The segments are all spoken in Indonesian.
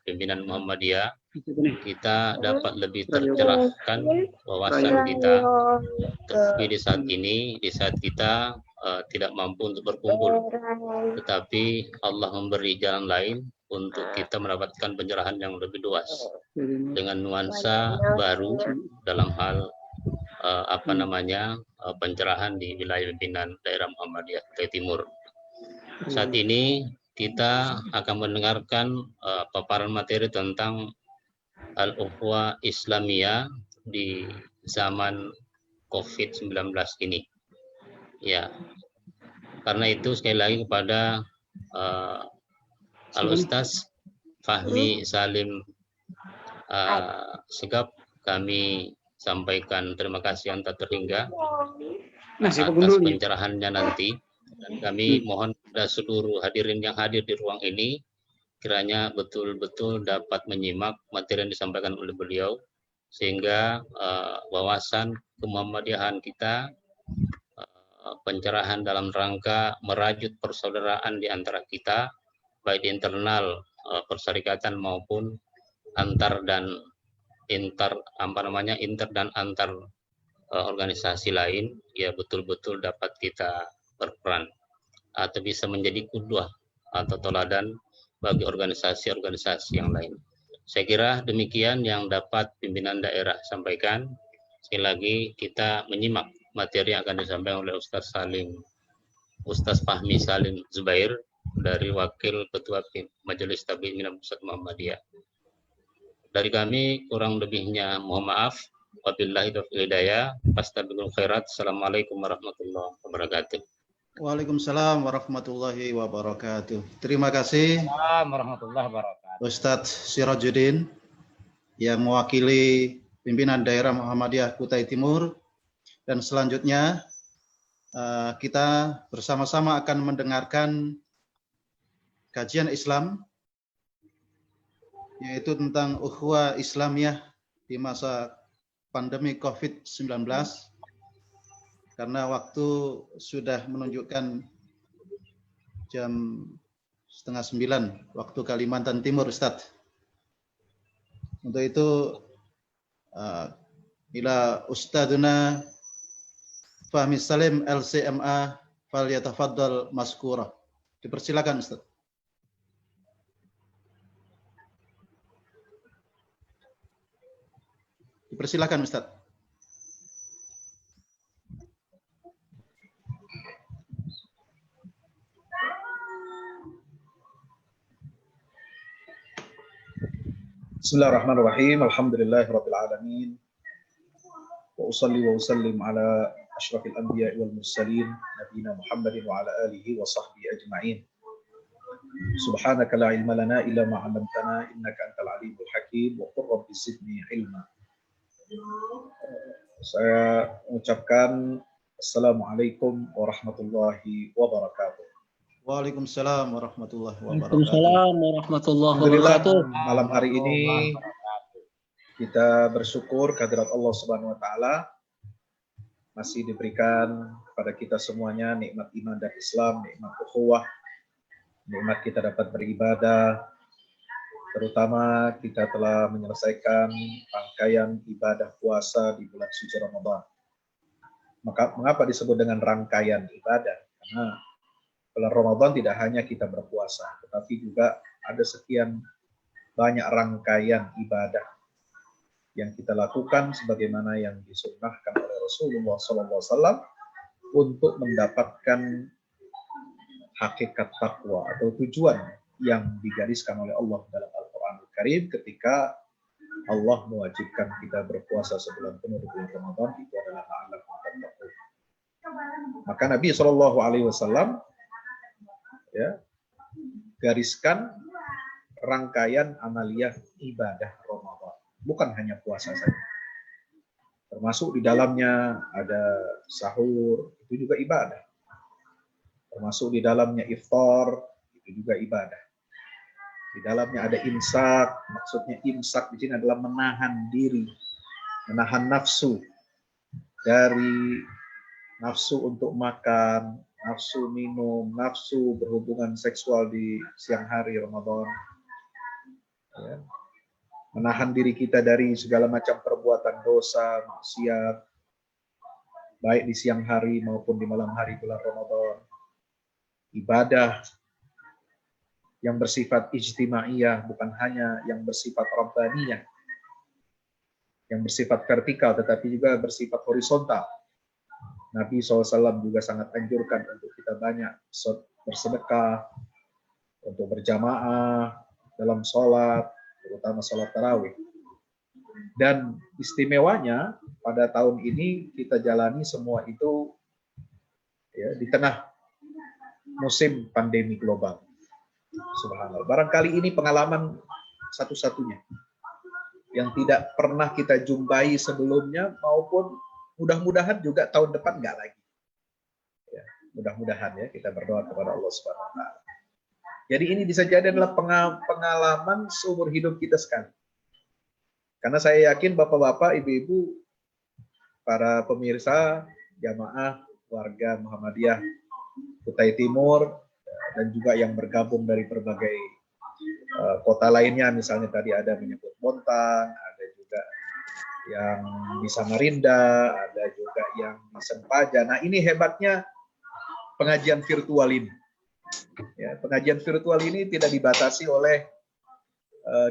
pimpinan Muhammadiyah, kita dapat lebih tercerahkan wawasan kita. Tapi di saat kita tidak mampu untuk berkumpul, tetapi Allah memberi jalan lain untuk kita mendapatkan pencerahan yang lebih luas dengan nuansa baru dalam hal pencerahan di wilayah pimpinan daerah Muhammadiyah Kutai Timur. Saat ini kita akan mendengarkan paparan materi tentang Al-Ukhuwah Islamiyah di zaman COVID-19 ini. Ya, karena itu sekali lagi kepada Al-Ustaz Fahmi Salim Segap, kami sampaikan terima kasih yang tak terhingga atas pencerahannya nanti. Dan kami mohon pada seluruh hadirin yang hadir di ruang ini, kiranya betul-betul dapat menyimak materi yang disampaikan oleh beliau, sehingga wawasan kemuhammadiyahan kita, pencerahan dalam rangka merajut persaudaraan di antara kita, baik di internal perserikatan maupun inter dan antar organisasi lain, ya betul-betul dapat kita berperan atau bisa menjadi qudwah atau teladan bagi organisasi-organisasi yang lain. Saya kira demikian yang dapat pimpinan daerah sampaikan. Sekali lagi kita menyimak materi yang akan disampaikan oleh Ustaz Fahmi Salim Zubair dari Wakil Ketua Majelis Tabligh Minat Pusat Muhammadiyah. Dari kami kurang lebihnya mohon maaf. Wabillahi taufiq hidayah. Fastabiqul khairat. Assalamualaikum warahmatullahi wabarakatuh. Waalaikumsalam warahmatullahi wabarakatuh. Terima kasih warahmatullahi wabarakatuh. Ustadz Sirajuddin yang mewakili pimpinan daerah Muhammadiyah Kutai Timur. Dan selanjutnya kita bersama-sama akan mendengarkan kajian Islam, yaitu tentang ukhuwah Islamiyah di masa pandemi COVID-19. Karena waktu sudah menunjukkan jam 8:30 waktu Kalimantan Timur, Ustadz. Untuk itu, ila Ustadzuna Fahmi Salim LCMA falyatafaddal maskura. Dipersilakan, Ustadz. Dipersilakan, Ustadz. Bismillahirrahmanirrahim. Alhamdulillahirabbil alamin. Wa usalli wa usallim ala asyrafil anbiya'i wal mursalin nabiyina Muhammadin wa ala alihi wa sahbihi ajma'in. Subhanaka la ilma lana illa ma 'allamtana innaka antal alimul hakim wa qur rabbi zidni ilma. Saya mengucapkan Assalamualaikum warahmatullahi wabarakatuh. Waalaikumsalam warahmatullahi wabarakatuh. Waalaikumsalam warahmatullahi Alhamdulillah, wabarakatuh. malam hari ini kita bersyukur kehadirat Allah Subhanahu wa taala masih diberikan kepada kita semuanya nikmat iman dan Islam, nikmat ukhuwah, nikmat kita dapat beribadah, terutama kita telah menyelesaikan rangkaian ibadah puasa di bulan suci Ramadan. Maka mengapa disebut dengan rangkaian ibadah? Karena bulan Ramadan tidak hanya kita berpuasa, tetapi juga ada sekian banyak rangkaian ibadah yang kita lakukan sebagaimana yang disunnahkan oleh Rasulullah SAW untuk mendapatkan hakikat takwa atau tujuan yang digariskan oleh Allah dalam Al-Quranul Karim ketika Allah mewajibkan kita berpuasa sebulan penuh di bulan Ramadan, itu adalah la'allakum tattaqun. Maka Nabi SAW gariskan rangkaian amaliyah ibadah Ramadan, bukan hanya puasa saja. Termasuk di dalamnya ada sahur, itu juga ibadah. Termasuk di dalamnya iftar, itu juga ibadah. Di dalamnya ada imsak, maksudnya imsak di sini adalah menahan diri, menahan nafsu dari nafsu untuk makan, nafsu minum, nafsu berhubungan seksual di siang hari Ramadan. menahan diri kita dari segala macam perbuatan dosa, maksiat, baik di siang hari maupun di malam hari bulan Ramadan. Ibadah yang bersifat ijtimaiyah, bukan hanya yang bersifat rabbaniyah, yang bersifat vertikal, tetapi juga bersifat horizontal. Nabi SAW juga sangat anjurkan untuk kita banyak bersedekah, untuk berjamaah dalam sholat, terutama sholat tarawih. Dan istimewanya pada tahun ini kita jalani semua itu ya, di tengah musim pandemi global. Subhanallah. Barangkali ini pengalaman satu-satunya yang tidak pernah kita jumpai sebelumnya, maupun mudah-mudahan juga tahun depan nggak lagi. Ya, mudah-mudahan ya, kita berdoa kepada Allah Subhanahu Wa Taala. Jadi ini bisa jadi adalah pengalaman seumur hidup kita sekali. Karena saya yakin bapak-bapak, ibu-ibu, para pemirsa, jamaah, warga Muhammadiyah Kutai Timur, dan juga yang bergabung dari berbagai kota lainnya, misalnya tadi ada menyebut Bontang, ada juga yang di Samarinda, ada juga yang di Sempaja. Nah, ini hebatnya pengajian virtual ini. Ya, pengajian virtual ini tidak dibatasi oleh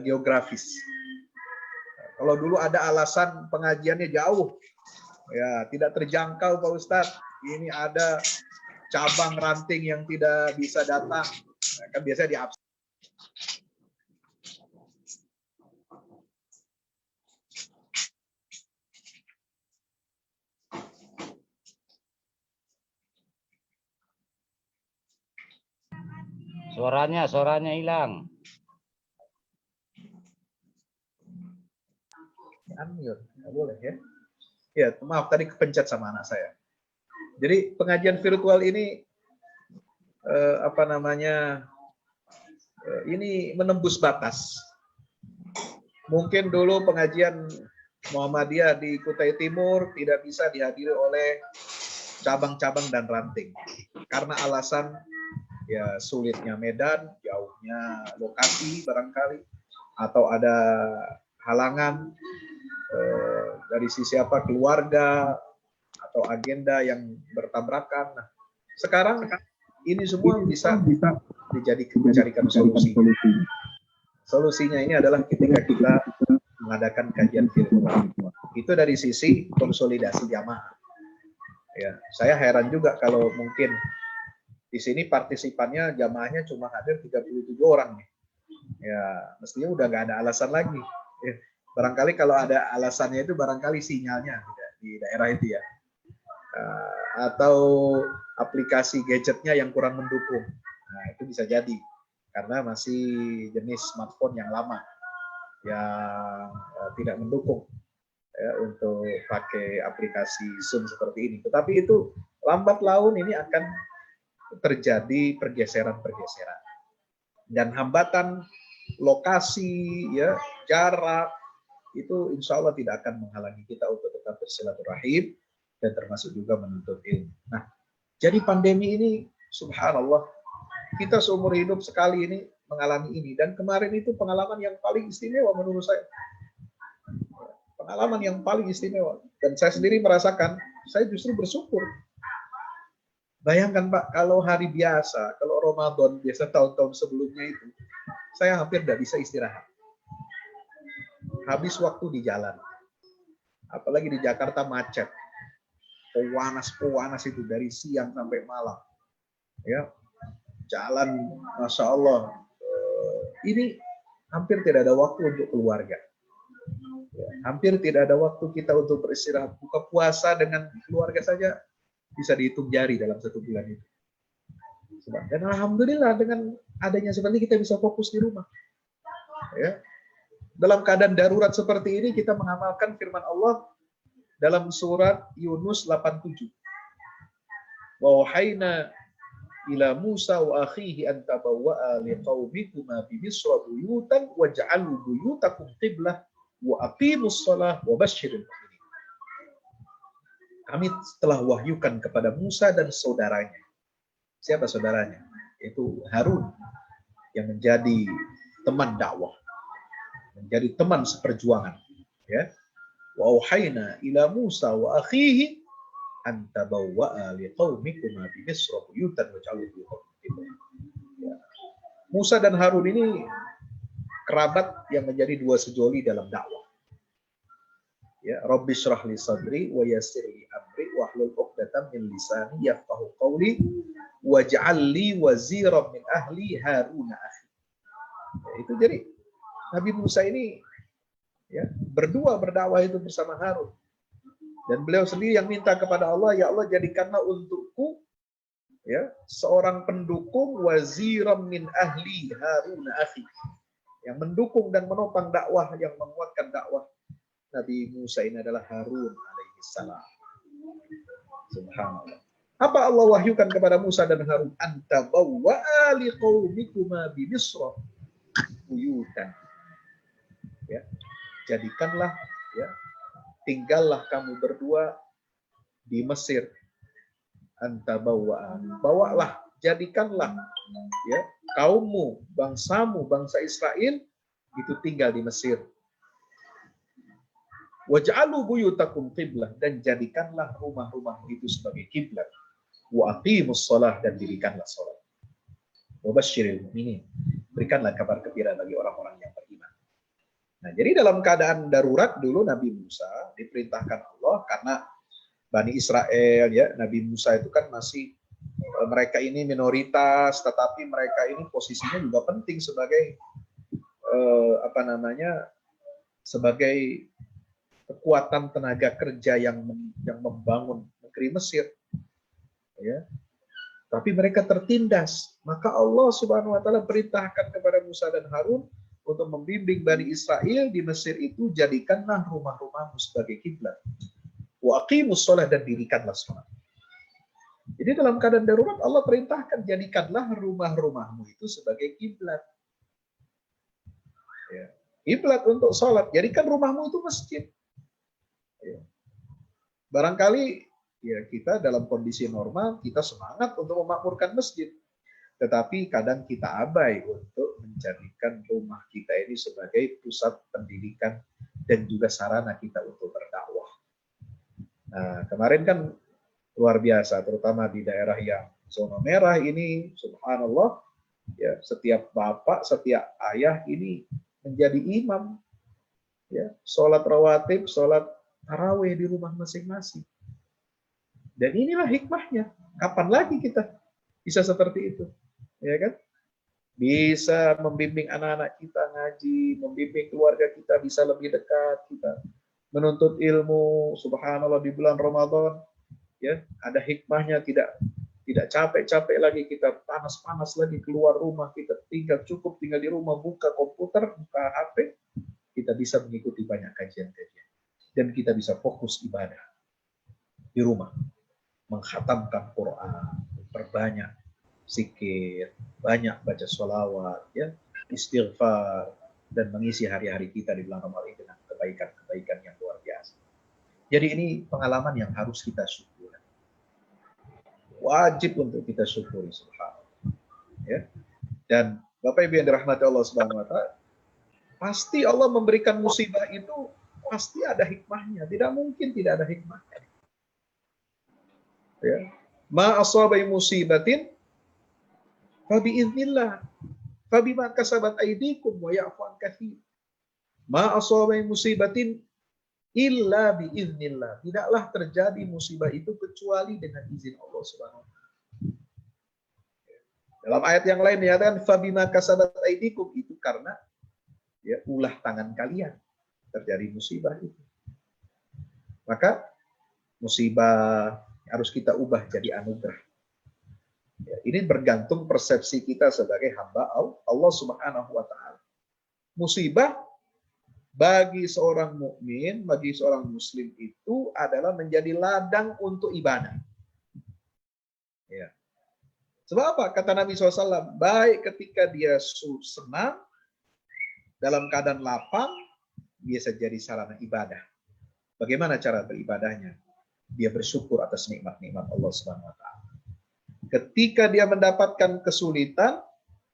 geografis. Kalau dulu ada alasan pengajiannya jauh, ya tidak terjangkau Pak Ustadz, ini ada cabang ranting yang tidak bisa datang, nah, kan biasanya diabsen. Suaranya hilang. Unmute, nggak boleh ya. Ya, maaf tadi kepencet sama anak saya. Jadi pengajian virtual ini ini menembus batas. Mungkin dulu pengajian Muhammadiyah di Kutai Timur tidak bisa dihadiri oleh cabang-cabang dan ranting karena alasan ya sulitnya medan, jauhnya lokasi barangkali, atau ada halangan dari sisi keluarga atau agenda yang bertabrakan. Nah, sekarang ini semua bisa dicarikan solusi. Solusinya ini adalah ketika kita mengadakan kajian virtual. Itu dari sisi konsolidasi jamaah. Ya, saya heran juga kalau mungkin di sini partisipannya jamaahnya cuma hadir 37 orang nih. Ya, mestinya udah nggak ada alasan lagi. Ya, barangkali kalau ada alasannya itu barangkali sinyalnya di daerah itu ya. Atau aplikasi gadgetnya yang kurang mendukung. Nah, itu bisa jadi karena masih jenis smartphone yang lama yang tidak mendukung ya, untuk pakai aplikasi Zoom seperti ini. Tetapi itu lambat laun ini akan terjadi pergeseran-pergeseran. Dan hambatan lokasi, ya, jarak, itu insya Allah tidak akan menghalangi kita untuk tetap bersilaturahim dan termasuk juga menuntut ilmu. Nah, jadi pandemi ini, subhanallah, kita seumur hidup sekali ini mengalami ini. Dan kemarin itu pengalaman yang paling istimewa menurut saya. Pengalaman yang paling istimewa. Dan saya sendiri merasakan, saya justru bersyukur. Bayangkan Pak, kalau hari biasa, kalau Ramadan, biasa tahun-tahun sebelumnya itu, saya hampir tidak bisa istirahat. Habis waktu di jalan. Apalagi di Jakarta macet. Pewanas itu dari siang sampai malam. Ya, jalan, Masya Allah. Ini hampir tidak ada waktu untuk keluarga. Ya, hampir tidak ada waktu kita untuk beristirahat. Buka puasa dengan keluarga saja bisa dihitung jari dalam satu bulan itu. Dan alhamdulillah dengan adanya seperti kita bisa fokus di rumah. Ya. Dalam keadaan darurat seperti ini kita mengamalkan firman Allah dalam surat Yunus 87. Wa wahayna ila Musa wa akhihi an tabawwa'a liqaumikuma bi Misra buyutan waj'alu buyutakum qiblah wa aqimus shalah wa basyiril mu'minin. Kami telah wahyukan kepada Musa dan saudaranya. Siapa saudaranya? Itu Harun yang menjadi teman dakwah, jadi teman seperjuangan. Ya. Wa auhayna ila Musa wa akhihi an tabawwa'a liqaumikuma bi Misra buyutan waj'alu buyutakum qiblah. Ya. Musa dan Harun ini kerabat yang menjadi dua sejoli dalam dakwah. Ya, Rabbi shrah li sadri wa yassir li amri wahlul 'uqdatam min lisani yafqahu qawli waj'al li waziran min ahli Harun akhi. Ya, itu jadi Nabi Musa ini ya, berdua berdakwah itu bersama Harun. Dan beliau sendiri yang minta kepada Allah, ya Allah jadikanlah untukku ya seorang pendukung waziran min ahli Harun akhi, yang mendukung dan menopang dakwah, yang menguatkan dakwah Nabi Musa ini adalah Harun alaihi salam. Subhanallah. Apa Allah wahyukan kepada Musa dan Harun? Anta bawwa'a liqaumikuma bi Misra buyutan. Ya. Jadikanlah ya, tinggallah kamu berdua di Mesir. Anta bawwa'a, bawalah, jadikanlah ya kaummu, bangsamu, bangsa Israel itu tinggal di Mesir. Waj'alu buyutakum qiblah, dan jadikanlah rumah-rumah itu sebagai kiblat. Wa aqimus shalah, dan dirikanlah salat. Wa basyiril mu'minin, berikanlah kabar gembira bagi orang-orang yang beriman. Nah, jadi dalam keadaan darurat dulu Nabi Musa diperintahkan Allah karena Bani Israel ya, Nabi Musa itu kan masih mereka ini minoritas, tetapi mereka ini posisinya juga penting sebagai sebagai kekuatan tenaga kerja yang membangun negeri Mesir. Ya. Tapi mereka tertindas. Maka Allah Subhanahu wa taala perintahkan kepada Musa dan Harun untuk membimbing Bani Israel di Mesir itu, jadikanlah rumah-rumahmu sebagai kiblat. Wa aqimus shalah, dan dirikanlah salat. Jadi dalam keadaan darurat Allah perintahkan, jadikanlah rumah-rumahmu itu sebagai kiblat. Ya. Kiblat untuk salat, jadikan rumahmu itu masjid. Ya. Barangkali ya kita dalam kondisi normal kita semangat untuk memakmurkan masjid, tetapi kadang kita abai untuk menjadikan rumah kita ini sebagai pusat pendidikan dan juga sarana kita untuk berdakwah. Nah, kemarin kan luar biasa, terutama di daerah yang zona merah ini, subhanallah, ya setiap bapak, setiap ayah ini menjadi imam, ya sholat rawatib, sholat tarawih di rumah masing-masing. Dan inilah hikmahnya. Kapan lagi kita bisa seperti itu? Ya kan? Bisa membimbing anak-anak kita ngaji, membimbing keluarga kita bisa lebih dekat, kita menuntut ilmu, subhanallah, di bulan Ramadan. Ya, ada hikmahnya, tidak capek-capek lagi kita, panas-panas lagi keluar rumah, kita cukup tinggal di rumah, buka komputer, buka HP, kita bisa mengikuti banyak kajian-kajian. Dan kita bisa fokus ibadah di rumah, mengkhatamkan Quran, perbanyak zikir, banyak baca sholawat, ya, istighfar, dan mengisi hari-hari kita di bulan Ramadan dengan kebaikan-kebaikan yang luar biasa. Jadi ini pengalaman yang harus kita syukuri. Wajib untuk kita syukuri, subhanallah. Ya. Dan Bapak Ibu yang dirahmati Allah Subhanahu wa taala, pasti Allah memberikan musibah itu pasti ada hikmahnya. Tidak mungkin tidak ada hikmahnya. Ya. Ma asabai musibatin fa biiznillah, fa bima kasabat aydikum wa ya'fu an katsir. Ma asabai musibatin illa biiznillah. Tidaklah terjadi musibah itu kecuali dengan izin Allah Subhanahu wa taala. Dalam ayat yang lain dikatakan fa bima kasabat aydikum, itu karena ya ulah tangan kalian terjadi musibah itu. Maka musibah harus kita ubah jadi anugerah. Ya, ini bergantung persepsi kita sebagai hamba Allah Subhanahu wa taala. Musibah bagi seorang mukmin, bagi seorang muslim itu adalah menjadi ladang untuk ibadah. Ya. Sebab apa? Kata Nabi SAW, baik ketika dia senang, dalam keadaan lapang, biasa jadi sarana ibadah. Bagaimana cara beribadahnya? Dia bersyukur atas nikmat-nikmat Allah Subhanahu wa taala. Ketika dia mendapatkan kesulitan,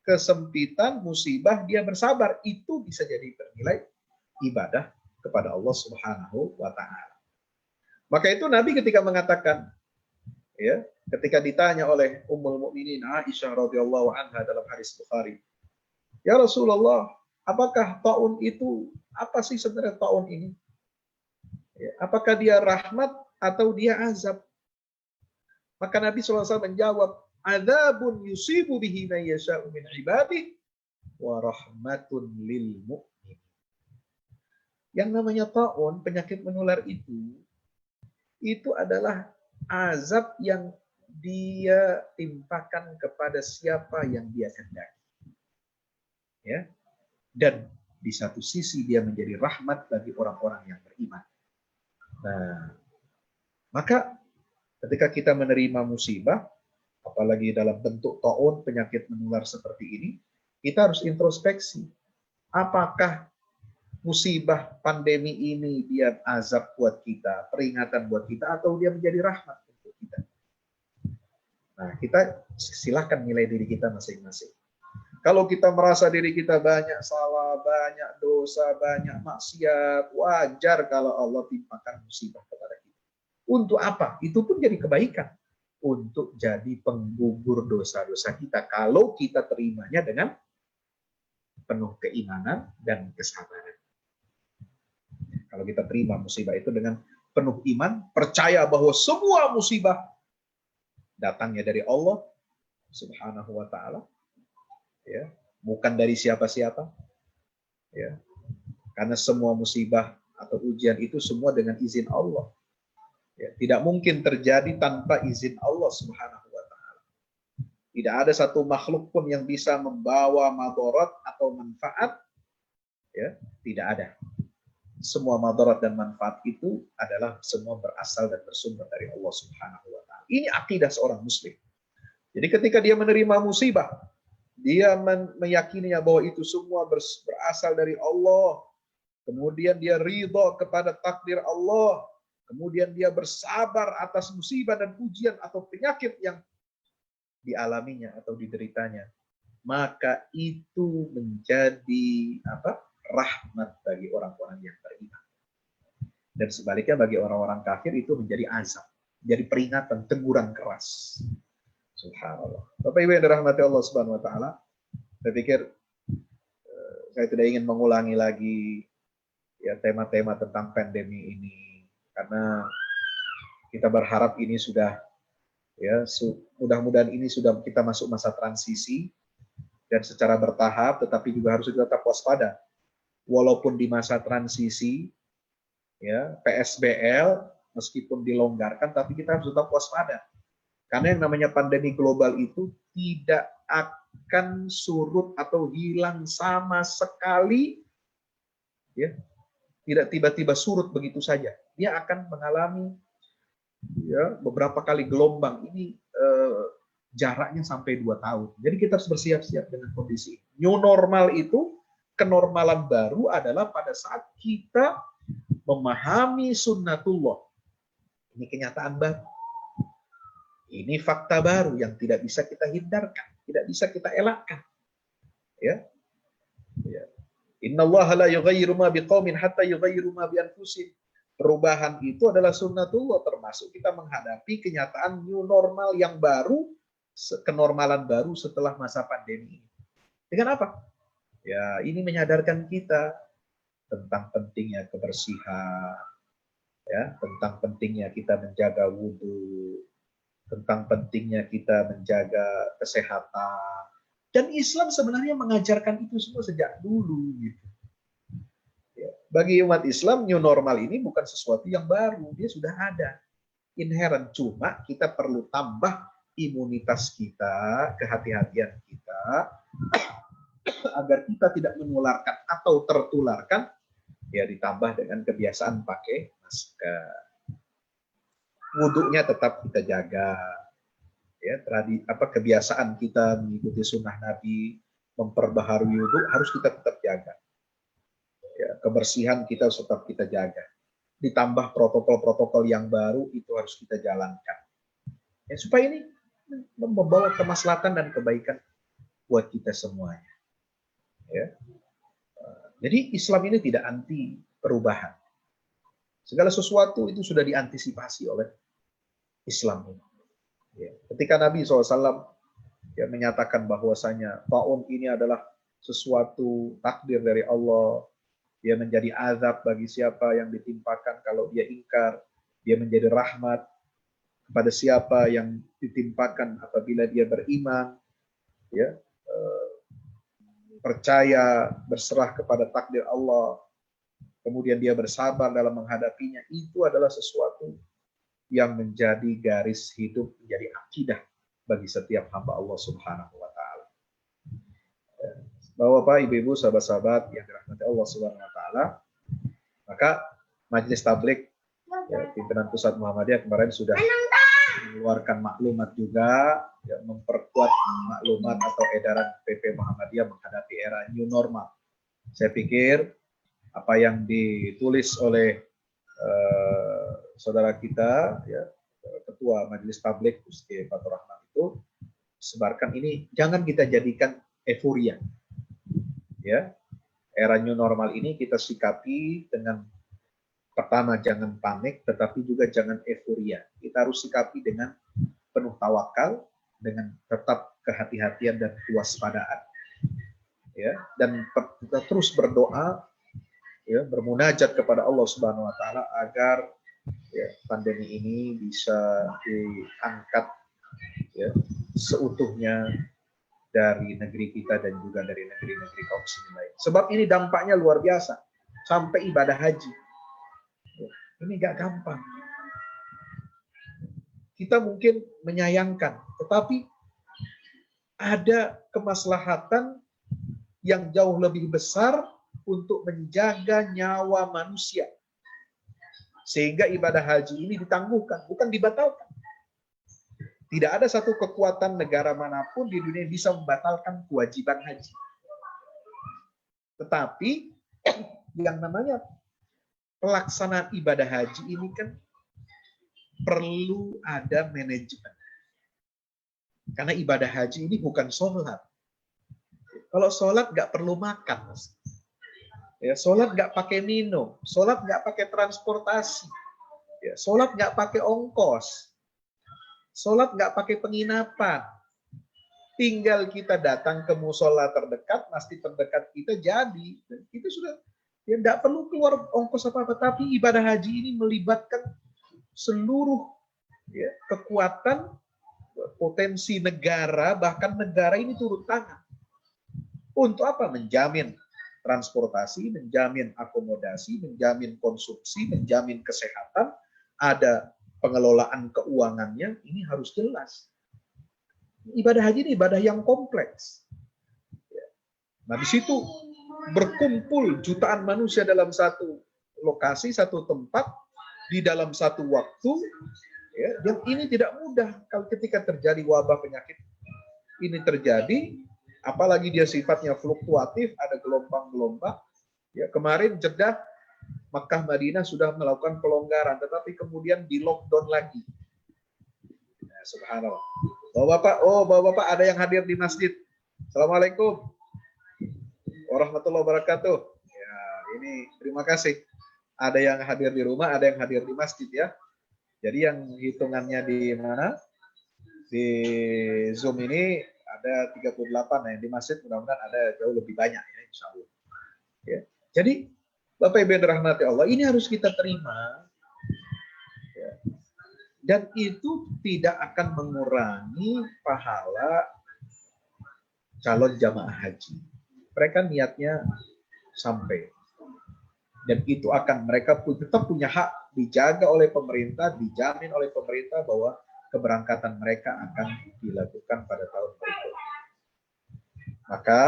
kesempitan, musibah, dia bersabar. Itu bisa jadi bernilai ibadah kepada Allah Subhanahu wa taala. Maka itu Nabi ketika mengatakan, ya, ketika ditanya oleh Ummul Mukminin Aisyah radhiyallahu anha dalam hadis Bukhari, "Ya Rasulullah, apakah taun itu, apa sih sebenarnya taun ini? Ya, apakah dia rahmat atau dia azab?" Maka Nabi SAW menjawab, "Adzabun yusibu bihi man yasha'u min ibadihi wa rahmatun lil mu'min." Yang namanya taun, penyakit menular itu adalah azab yang dia timpakan kepada siapa yang dia kehendaki. Ya. Dan di satu sisi dia menjadi rahmat bagi orang-orang yang beriman. Nah, maka ketika kita menerima musibah, apalagi dalam bentuk taun, penyakit menular seperti ini, kita harus introspeksi. Apakah musibah pandemi ini dia azab buat kita, peringatan buat kita, atau dia menjadi rahmat untuk kita? Nah, kita silahkan nilai diri kita masing-masing. Kalau kita merasa diri kita banyak salah, banyak dosa, banyak maksiat, wajar kalau Allah timpakan musibah kepada kita. Untuk apa? Itu pun jadi kebaikan. Untuk jadi penggugur dosa-dosa kita. Kalau kita terimanya dengan penuh keimanan dan kesabaran. Kalau kita terima musibah itu dengan penuh iman, percaya bahwa semua musibah datangnya dari Allah Subhanahu wa taala, ya, bukan dari siapa-siapa, ya. Karena semua musibah atau ujian itu semua dengan izin Allah. Ya, tidak mungkin terjadi tanpa izin Allah Subhanahu wa taala. Tidak ada satu makhluk pun yang bisa membawa madarat atau manfaat, ya, tidak ada. Semua madarat dan manfaat itu adalah semua berasal dan bersumber dari Allah Subhanahu wa taala. Ini akidah seorang muslim. Jadi ketika dia menerima musibah, dia meyakininya bahwa itu semua berasal dari Allah. Kemudian dia ridha kepada takdir Allah. Kemudian dia bersabar atas musibah dan ujian atau penyakit yang dialaminya atau dideritanya. Maka itu menjadi rahmat bagi orang-orang yang beriman. Dan sebaliknya bagi orang-orang kafir itu menjadi azab, menjadi peringatan, teguran keras. Subhanallah. Bapak Ibu yang dirahmati Allah Subhanahu wa taala, saya pikir saya tidak ingin mengulangi lagi ya tema-tema tentang pandemi ini, karena kita berharap ini sudah, ya, mudah-mudahan ini sudah kita masuk masa transisi dan secara bertahap, tetapi juga harus tetap waspada. Walaupun di masa transisi, ya, PSBL meskipun dilonggarkan, tapi kita harus tetap waspada. Karena yang namanya pandemi global itu tidak akan surut atau hilang sama sekali, ya, tidak tiba-tiba surut begitu saja. Dia akan mengalami, ya, beberapa kali gelombang. Ini jaraknya sampai 2 tahun. Jadi kita harus bersiap-siap dengan kondisi. New normal itu, kenormalan baru adalah pada saat kita memahami sunnatullah. Ini kenyataan baru. Ini fakta baru yang tidak bisa kita hindarkan, tidak bisa kita elakkan. Ya. Ya. Innallaha la yughayyiru ma biqaumin hatta yughayyiru ma bi anfusihim. Perubahan itu adalah sunnatullah, termasuk kita menghadapi kenyataan new normal yang baru, kenormalan baru setelah masa pandemi ini. Dengan apa? Ya, ini menyadarkan kita tentang pentingnya kebersihan, ya, tentang pentingnya kita menjaga wudhu, tentang pentingnya kita menjaga kesehatan. Dan Islam sebenarnya mengajarkan itu semua sejak dulu, gitu. Ya, bagi umat Islam, new normal ini bukan sesuatu yang baru, dia sudah ada, inherent. Cuma kita perlu tambah imunitas kita, kehati-hatian kita, agar kita tidak menularkan atau tertularkan, ya, ditambah dengan kebiasaan pakai masker. Wudhunya tetap kita jaga, ya, kebiasaan kita mengikuti sunnah Nabi, memperbaharui wudhu harus kita tetap jaga. Ya, kebersihan kita tetap kita jaga. Ditambah protokol-protokol yang baru itu harus kita jalankan. Ya, supaya ini membawa kemaslahatan dan kebaikan buat kita semuanya. Ya. Jadi Islam ini tidak anti perubahan. Segala sesuatu itu sudah diantisipasi oleh Islam. Ya. Ketika Nabi SAW ya, menyatakan bahwasanya taun ini adalah sesuatu takdir dari Allah, dia menjadi azab bagi siapa yang ditimpakan kalau dia ingkar, dia menjadi rahmat kepada siapa yang ditimpakan apabila dia beriman, ya, percaya, berserah kepada takdir Allah, kemudian dia bersabar dalam menghadapinya. Itu adalah sesuatu yang menjadi garis hidup, menjadi akidah bagi setiap hamba Allah Subhanahu wa taala. Bapak, Ibu-ibu, sahabat-sahabat yang dirahmati Allah Subhanahu wa taala, maka Majelis Tabligh ya, pimpinan Pusat Muhammadiyah kemarin sudah mengeluarkan maklumat juga, ya, memperkuat maklumat atau edaran PP Muhammadiyah menghadapi era new normal. Saya pikir apa yang ditulis oleh saudara kita, ya, Ketua Majelis Tabligh Ustaz Fatur Rahman itu sebarkan ini, jangan kita jadikan euforia. Ya, era new normal ini kita sikapi dengan pertama jangan panik, tetapi juga jangan euforia. Kita harus sikapi dengan penuh tawakal, dengan tetap kehati-hatian dan kewaspadaan. Ya, dan kita terus berdoa, ya, bermunajat kepada Allah Subhanahu wa taala agar ya, pandemi ini bisa diangkat ya, seutuhnya dari negeri kita dan juga dari negeri-negeri kaum muslimin lain. Sebab ini dampaknya luar biasa. Sampai ibadah haji. Ini gak gampang. Kita mungkin menyayangkan, tetapi ada kemaslahatan yang jauh lebih besar untuk menjaga nyawa manusia. Sehingga ibadah haji ini ditangguhkan, bukan dibatalkan. Tidak ada satu kekuatan negara manapun di dunia yang bisa membatalkan kewajiban haji. Tetapi yang namanya pelaksanaan ibadah haji ini kan perlu ada manajemen. Karena ibadah haji ini bukan sholat. Kalau sholat nggak perlu makan. Ya, sholat nggak pakai minum. Sholat nggak pakai transportasi. Ya, sholat nggak pakai ongkos. Sholat nggak pakai penginapan. Tinggal kita datang ke musola terdekat, masjid terdekat kita jadi. Dan kita sudah ya nggak perlu keluar ongkos apa-apa. Tapi ibadah haji ini melibatkan seluruh ya, kekuatan, potensi negara, bahkan negara ini turun tangan. Untuk apa? Menjamin transportasi, menjamin akomodasi, menjamin konsumsi, menjamin kesehatan, ada pengelolaan keuangannya, ini harus jelas. Ibadah haji ini ibadah yang kompleks. Nah, di situ berkumpul jutaan manusia dalam satu lokasi, satu tempat, di dalam satu waktu, ya, dan ini tidak mudah kalau ketika terjadi wabah penyakit ini terjadi, apalagi dia sifatnya fluktuatif, ada gelombang-gelombang. Ya, kemarin Jeddah, Makkah, Madinah sudah melakukan pelonggaran, tetapi kemudian di lockdown lagi. Ya, subhanallah. Bapak-bapak ada yang hadir di masjid. Assalamualaikum warahmatullahi wabarakatuh. Ya, ini terima kasih. Ada yang hadir di rumah, ada yang hadir di masjid ya. Jadi yang hitungannya di mana? Di Zoom ini ada 38, nah yang di masjid mudah-mudahan ada jauh lebih banyak ya, insya Allah. Ya. Jadi Bapak Ibu yang dirahmati Allah, ini harus kita terima. Ya. Dan itu tidak akan mengurangi pahala calon jamaah haji. Mereka niatnya sampai. Dan itu akan mereka tetap punya hak, dijaga oleh pemerintah, dijamin oleh pemerintah bahwa keberangkatan mereka akan dilakukan pada tahun berikutnya. Maka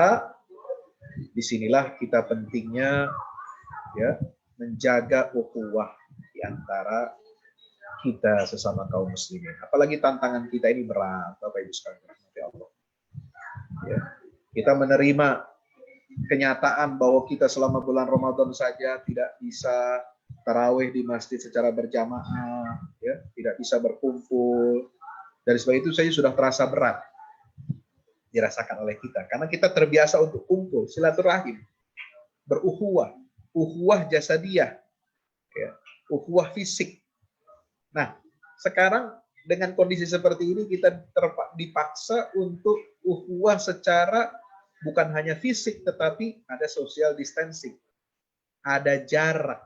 disinilah kita pentingnya ya menjaga ukhuwah di antara kita sesama kaum muslimin. Apalagi tantangan kita ini berat, Bapak Ibu sekalian rahmati Allah. Ya, kita menerima kenyataan bahwa kita selama bulan Ramadan saja tidak bisa tarawih di masjid secara berjamaah, ya, tidak bisa berkumpul. Dari sebab itu saya sudah terasa berat dirasakan oleh kita, karena kita terbiasa untuk kumpul, silaturahim. berukhuwah, ukhuwah jasadiyah, ya, ukhuwah fisik. Nah, sekarang dengan kondisi seperti ini kita dipaksa untuk ukhuwah secara bukan hanya fisik, tetapi ada social distancing, ada jarak,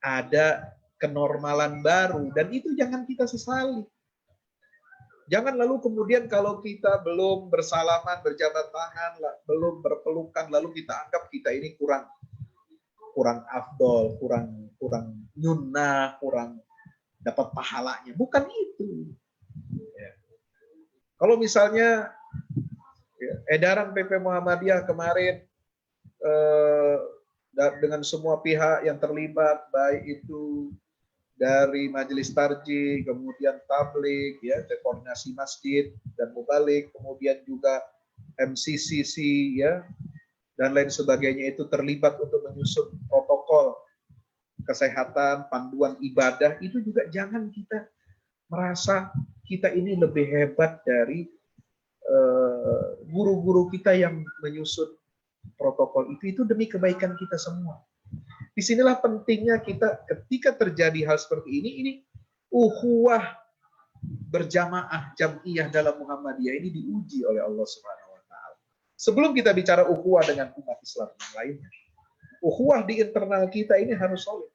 ada kenormalan baru, dan itu jangan kita sesali. Jangan lalu kemudian kalau kita belum bersalaman, berjabat tangan, belum berpelukan, lalu kita anggap kita ini kurang afdol, kurang nyunnah, kurang dapat pahalanya. Bukan itu. Ya. Kalau misalnya ya, edaran PP Muhammadiyah kemarin dengan semua pihak yang terlibat, baik itu dari Majelis Tarjih, kemudian tabligh, ya, koordinasi masjid dan mubalik, kemudian juga MCCC, ya, dan lain sebagainya itu terlibat untuk menyusun protokol kesehatan, panduan ibadah, itu juga jangan kita merasa kita ini lebih hebat dari guru-guru kita yang menyusun protokol itu. Itu demi kebaikan kita semua. Disinilah pentingnya kita ketika terjadi hal seperti ini ukhuwah berjamaah jam'iyah dalam Muhammadiyah ini diuji oleh Allah Subhanahu wa taala. Sebelum kita bicara ukhuwah dengan umat Islam yang lainnya, ukhuwah di internal kita ini harus solid.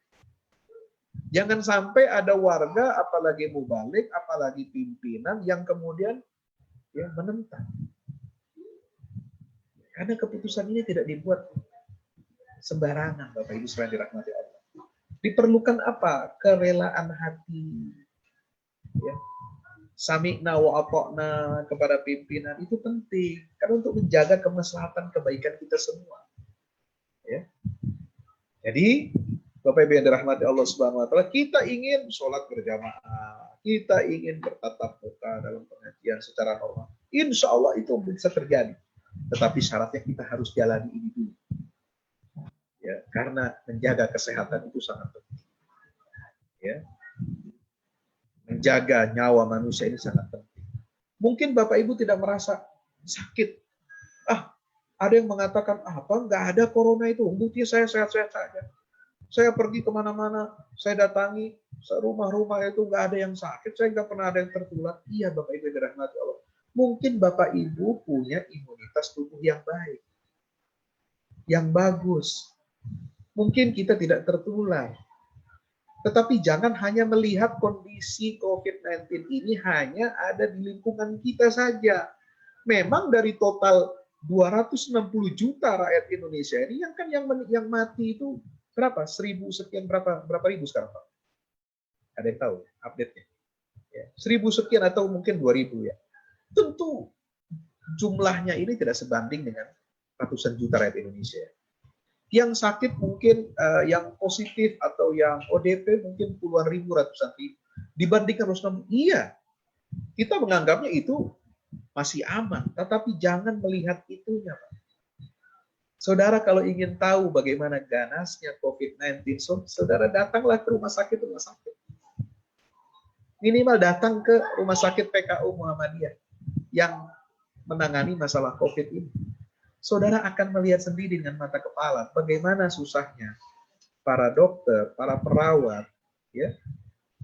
Jangan sampai ada warga, apalagi mubalik, apalagi pimpinan yang kemudian ya menentang. Karena keputusan ini tidak dibuat sembarangan, Bapak Ibu sekalian dirahmati Allah. Diperlukan apa? Kerelaan hati. Ya. Sami'na wa ata'na kepada pimpinan itu penting. Karena untuk menjaga kemaslahatan kebaikan kita semua. Ya. Jadi, Bapak Ibu yang dirahmati Allah Subhanahu wa taala, kita ingin sholat berjamaah, kita ingin bertatap muka dalam pengajian secara normal. Insya Allah itu bisa terjadi. Tetapi syaratnya kita harus jalani ini dulu. Ya, karena menjaga kesehatan itu sangat penting. Ya. Menjaga nyawa manusia ini sangat penting. Mungkin Bapak Ibu tidak merasa sakit. Ada yang mengatakan, apa nggak ada corona itu, buktinya saya sehat-sehat saja. Saya pergi kemana-mana, saya datangi rumah-rumah itu nggak ada yang sakit, saya nggak pernah ada yang tertular. Iya Bapak Ibu dirahmati Allah. Mungkin Bapak Ibu punya imunitas tubuh yang baik, yang bagus. Mungkin kita tidak tertular. Tetapi jangan hanya melihat kondisi COVID-19 ini hanya ada di lingkungan kita saja. Memang dari total 260 juta rakyat Indonesia ini yang mati itu berapa? 1000 sekian, berapa ribu sekarang, Pak? Ada yang tahu update-nya? Ya, 1000 sekian atau mungkin 2000 ya. Tentu jumlahnya ini tidak sebanding dengan ratusan juta rakyat Indonesia. Yang sakit mungkin yang positif atau yang ODP mungkin puluhan ribu, ratusan ribu. Dibandingkan 260, iya. Kita menganggapnya itu masih aman, tetapi jangan melihat itunya, Pak. Saudara kalau ingin tahu bagaimana ganasnya COVID-19, saudara datanglah ke rumah sakit. Minimal datang ke rumah sakit PKU Muhammadiyah yang menangani masalah COVID ini. Saudara akan melihat sendiri dengan mata kepala bagaimana susahnya para dokter, para perawat, ya,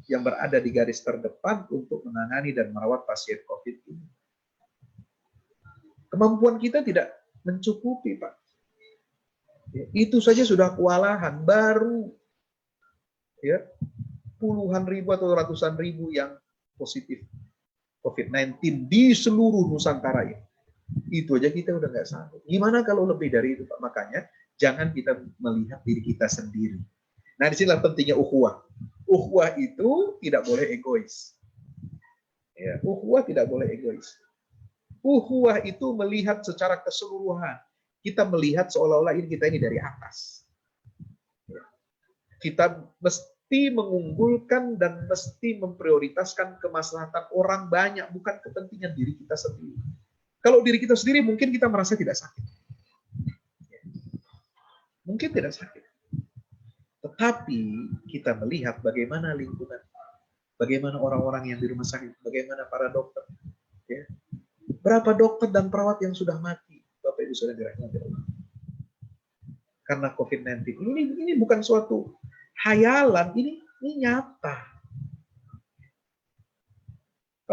yang berada di garis terdepan untuk menangani dan merawat pasien COVID ini. Kemampuan kita tidak mencukupi, Pak. Ya, itu saja sudah kewalahan, baru ya puluhan ribu atau ratusan ribu yang positif COVID-19 di seluruh Nusantara ini. Itu aja kita udah nggak sanggup. Gimana kalau lebih dari itu, Pak? Makanya jangan kita melihat diri kita sendiri. Nah, disinilah pentingnya ukhuwah. Ukhuwah itu tidak boleh egois. Ya, ukhuwah tidak boleh egois. Ukhuwah itu melihat secara keseluruhan. Kita melihat seolah-olah kita ini dari atas. Ya. Kita mesti mengunggulkan dan mesti memprioritaskan kemaslahatan orang banyak, bukan kepentingan diri kita sendiri. Kalau diri kita sendiri mungkin kita merasa tidak sakit. Mungkin tidak sakit. Tetapi kita melihat bagaimana lingkungan, bagaimana orang-orang yang di rumah sakit, bagaimana para dokter. Ya. Berapa dokter dan perawat yang sudah mati, Bapak Ibu saudara dirahmati Allah. karena COVID-19. Ini bukan suatu hayalan, ini nyata.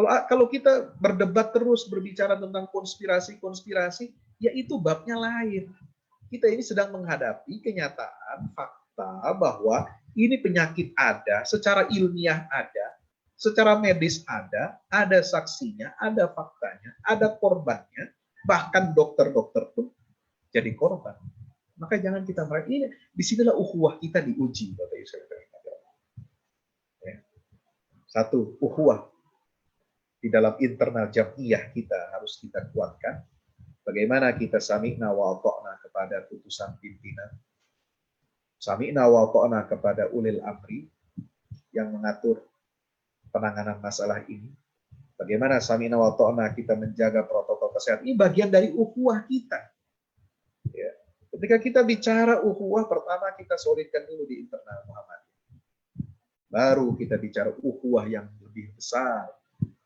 Kalau kita berdebat terus berbicara tentang konspirasi, ya itu babnya lain. Kita ini sedang menghadapi kenyataan, fakta bahwa ini penyakit ada, secara ilmiah ada, secara medis ada saksinya, ada faktanya, ada korbannya, bahkan dokter-dokter pun jadi korban. Maka jangan kita merasa ini, disinilah ukhuwah kita diuji, Bapak Ibu Saudara. Satu, ukhuwah di dalam internal jam'iyah kita harus kita kuatkan. Bagaimana kita sami'na wa ata'na kepada putusan pimpinan, sami'na wa ata'na kepada ulil amri yang mengatur penanganan masalah ini. Bagaimana sami'na wa ata'na kita menjaga protokol kesehatan. Ini bagian dari ukhuwah kita. Ya. Ketika kita bicara ukhuwah, pertama kita solidkan dulu di internal Muhammadiyah. Baru kita bicara ukhuwah yang lebih besar.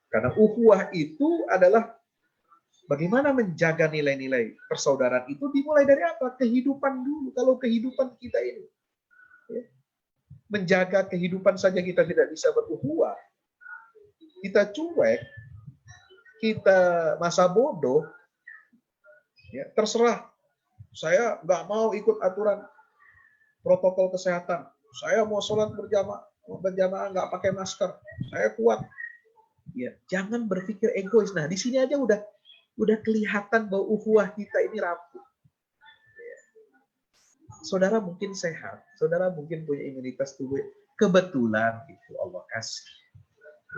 Karena ukhuwah itu adalah bagaimana menjaga nilai-nilai persaudaraan itu dimulai dari apa? Kehidupan dulu. Kalau kehidupan kita ini, ya, menjaga kehidupan saja kita tidak bisa berukhuwah, kita cuek, kita masa bodoh, ya, terserah. Saya nggak mau ikut aturan protokol kesehatan. Saya mau sholat berjamaah nggak pakai masker. Saya kuat. Ya, jangan berpikir egois. Nah, di sini aja udah kelihatan bahwa ukhuwah kita ini rapuh. Ya. Saudara mungkin sehat, saudara mungkin punya imunitas tubuh kebetulan itu Allah kasih.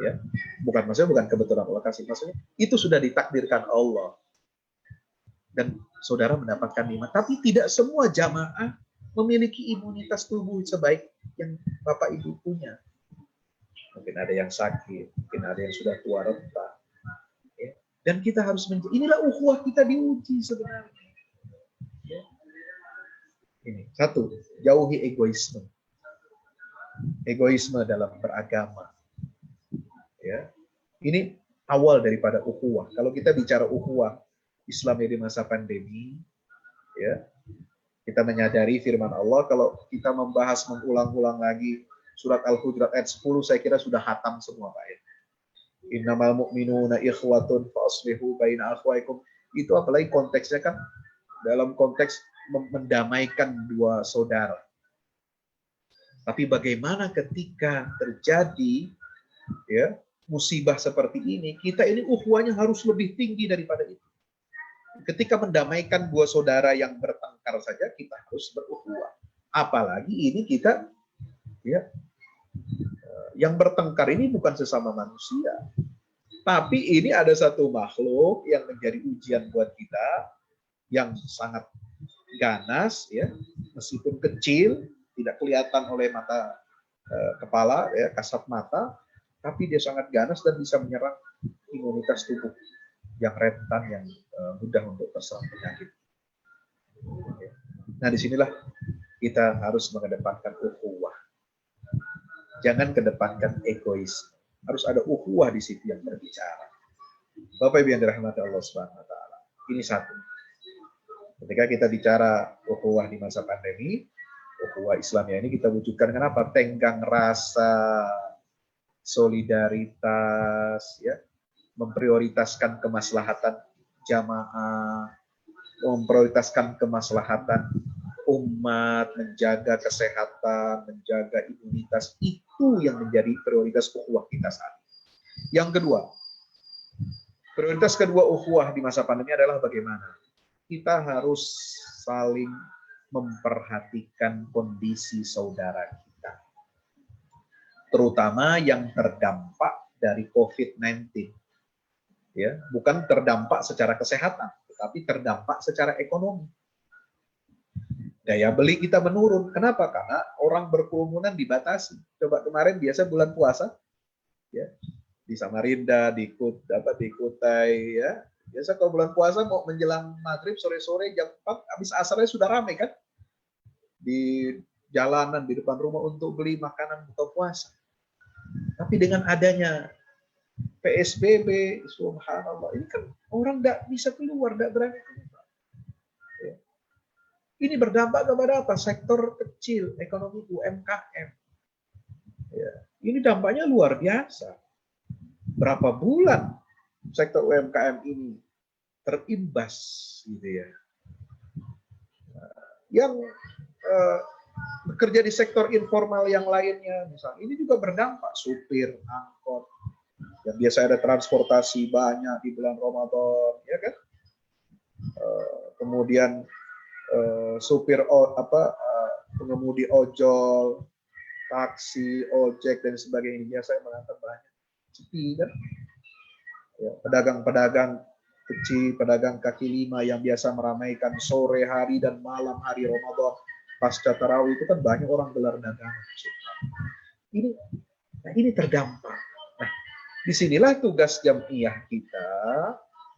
Ya, maksudnya bukan kebetulan Allah kasih, maksudnya itu sudah ditakdirkan Allah. Dan saudara mendapatkan nikmat. Tapi tidak semua jamaah memiliki imunitas tubuh sebaik yang Bapak Ibu punya. Mungkin ada yang sakit, mungkin ada yang sudah tua renta. Ya. Dan kita harus inilah ukhuwah kita diuji sebenarnya. Ya. Ini satu, jauhi egoisme. Egoisme dalam beragama. Ya. Ini awal daripada ukhuwah. Kalau kita bicara ukhuwah Islam di masa pandemi, ya, kita menyadari firman Allah. Kalau kita membahas mengulang-ulang lagi surat Al-Hujurat ayat 10, saya kira sudah hatam semua, Pak. Innamal mu'minuna ikhwatun fa aslihu baina akhwaikum. Itu apalagi konteksnya kan dalam konteks mendamaikan dua saudara. Tapi bagaimana ketika terjadi, ya, musibah seperti ini, kita ini ukhuwahnya harus lebih tinggi daripada itu. Ketika mendamaikan dua saudara yang bertengkar saja, kita harus berukhuwah. Apalagi ini kita, ya, yang bertengkar ini bukan sesama manusia, tapi ini ada satu makhluk yang menjadi ujian buat kita, yang sangat ganas, ya, meskipun kecil, tidak kelihatan oleh mata kepala, ya, kasat mata, tapi dia sangat ganas dan bisa menyerang imunitas tubuh yang rentan, yang mudah untuk terserang penyakit. Nah, disinilah kita harus mengedepankan ukhuwah. Jangan kedepankan egois. Harus ada ukhuwah di situ yang berbicara. Bapak Ibu yang dirahmati Allah Subhanahu wa taala. Ini satu. Ketika kita bicara ukhuwah di masa pandemi, ukhuwah Islamiyah ini kita wujudkan kenapa? Tenggang rasa, solidaritas, ya, memprioritaskan kemaslahatan jamaah, memprioritaskan kemaslahatan umat, menjaga kesehatan, menjaga imunitas, itu yang menjadi prioritas ukhuwah kita saat ini. Yang kedua, prioritas kedua ukhuwah di masa pandemi adalah bagaimana kita harus saling memperhatikan kondisi saudara kita, terutama yang terdampak dari COVID-19. Ya, bukan terdampak secara kesehatan, tetapi terdampak secara ekonomi. Daya beli kita menurun. Kenapa? Karena orang berkerumunan dibatasi. Coba kemarin biasa bulan puasa, ya, di Samarinda, di Kutai, ya. Biasa kalau bulan puasa mau menjelang maghrib sore-sore jam 4, habis asarnya sudah ramai kan? Di jalanan di depan rumah untuk beli makanan buka puasa. Tapi dengan adanya PSBB, subhanallah, ini kan orang tidak bisa keluar, tidak berani keluar. Ya. Ini berdampak kepada apa? Sektor kecil, ekonomi UMKM. Ya, ini dampaknya luar biasa. Berapa bulan sektor UMKM ini terimbas, gitu ya. Yang bekerja di sektor informal yang lainnya, misalnya, ini juga berdampak. Supir, angkot, yang biasa ada transportasi banyak di bulan Ramadan, ya kan? Kemudian supir pengemudi ojol, taksi, ojek dan sebagainya biasa mengangkat banyak sepi kan. Ya, pedagang-pedagang kecil, pedagang kaki lima yang biasa meramaikan sore hari dan malam hari Ramadan pasca tarawih itu kan banyak orang gelar dagangan. Ini terdampak. Nah, disinilah tugas Jam'iyah kita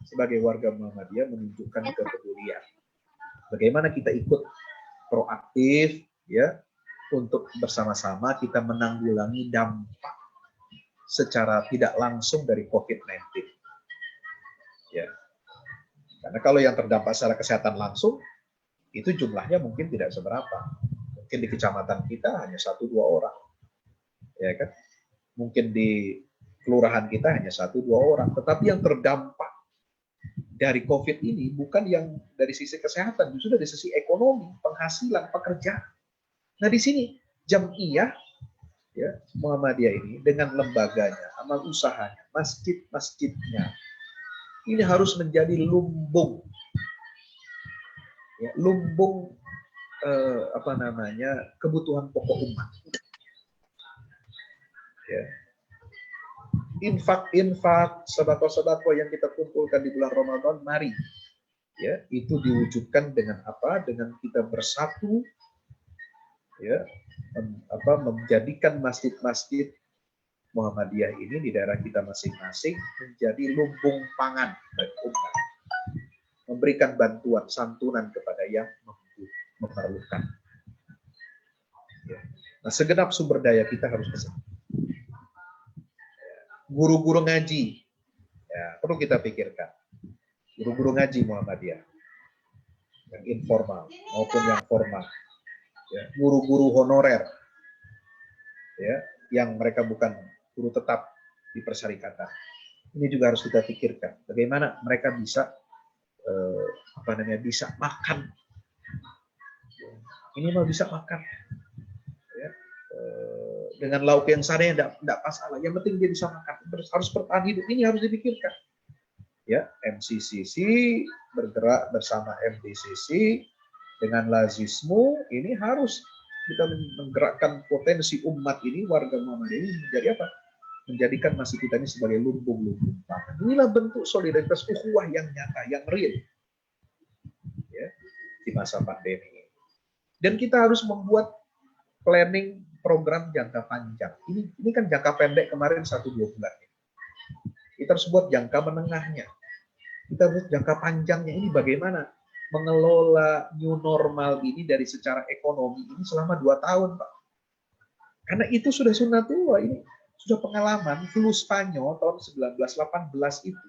sebagai warga Muhammadiyah menunjukkan kepedulian. Bagaimana kita ikut proaktif ya untuk bersama-sama kita menanggulangi dampak secara tidak langsung dari COVID-19. Ya. Karena kalau yang terdampak secara kesehatan langsung itu jumlahnya mungkin tidak seberapa. Mungkin di kecamatan kita hanya 1-2 orang. Ya kan? Mungkin di kelurahan kita hanya 1-2 orang, tetapi yang terdampak dari COVID ini bukan yang dari sisi kesehatan, justru dari sisi ekonomi, penghasilan, pekerjaan. Nah di sini Jam'iyah ya, Muhammadiyah ini dengan lembaganya, amal usahanya, masjid-masjidnya, ini harus menjadi lumbung, ya, lumbung kebutuhan pokok umat. Ya. Infak, sedekah-sedekah yang kita kumpulkan di bulan Ramadan, mari ya itu diwujudkan dengan apa? Dengan kita bersatu ya menjadikan masjid-masjid Muhammadiyah ini di daerah kita masing-masing menjadi lumbung pangan bagi umat, memberikan bantuan santunan kepada yang memerlukan. Ya. Nah, segenap sumber daya kita harus ke sana. Guru-guru ngaji, ya, perlu kita pikirkan. Guru-guru ngaji Muhammadiyah, yang informal maupun yang formal. Ya, guru-guru honorer, ya, yang mereka bukan guru tetap di persyarikatan. Ini juga harus kita pikirkan. Bagaimana mereka bisa bisa makan. Ini mau bisa makan. Ya. Dengan lauk yang seadanya tidak masalah. Yang penting dia bisa makan. Harus bertahan hidup. Ini harus dipikirkan. Ya, MCCC bergerak bersama MDCC dengan lazismu. Ini harus kita menggerakkan potensi umat ini, warga Muhammadiyah ini menjadi apa? Menjadikan masjid kita ini sebagai lumbung-lumbung pangan. Inilah bentuk solidaritas ukhuwah yang nyata, yang real, ya, di masa pandemi. Dan kita harus membuat planning program jangka panjang. Ini kan jangka pendek kemarin 1-2 bulan. Kita harus buat jangka menengahnya. Kita harus jangka panjangnya. Ini bagaimana mengelola new normal ini dari secara ekonomi ini selama 2 tahun, Pak. Karena itu sudah sunnatullah, ini sudah pengalaman flu Spanyol tahun 1918 itu.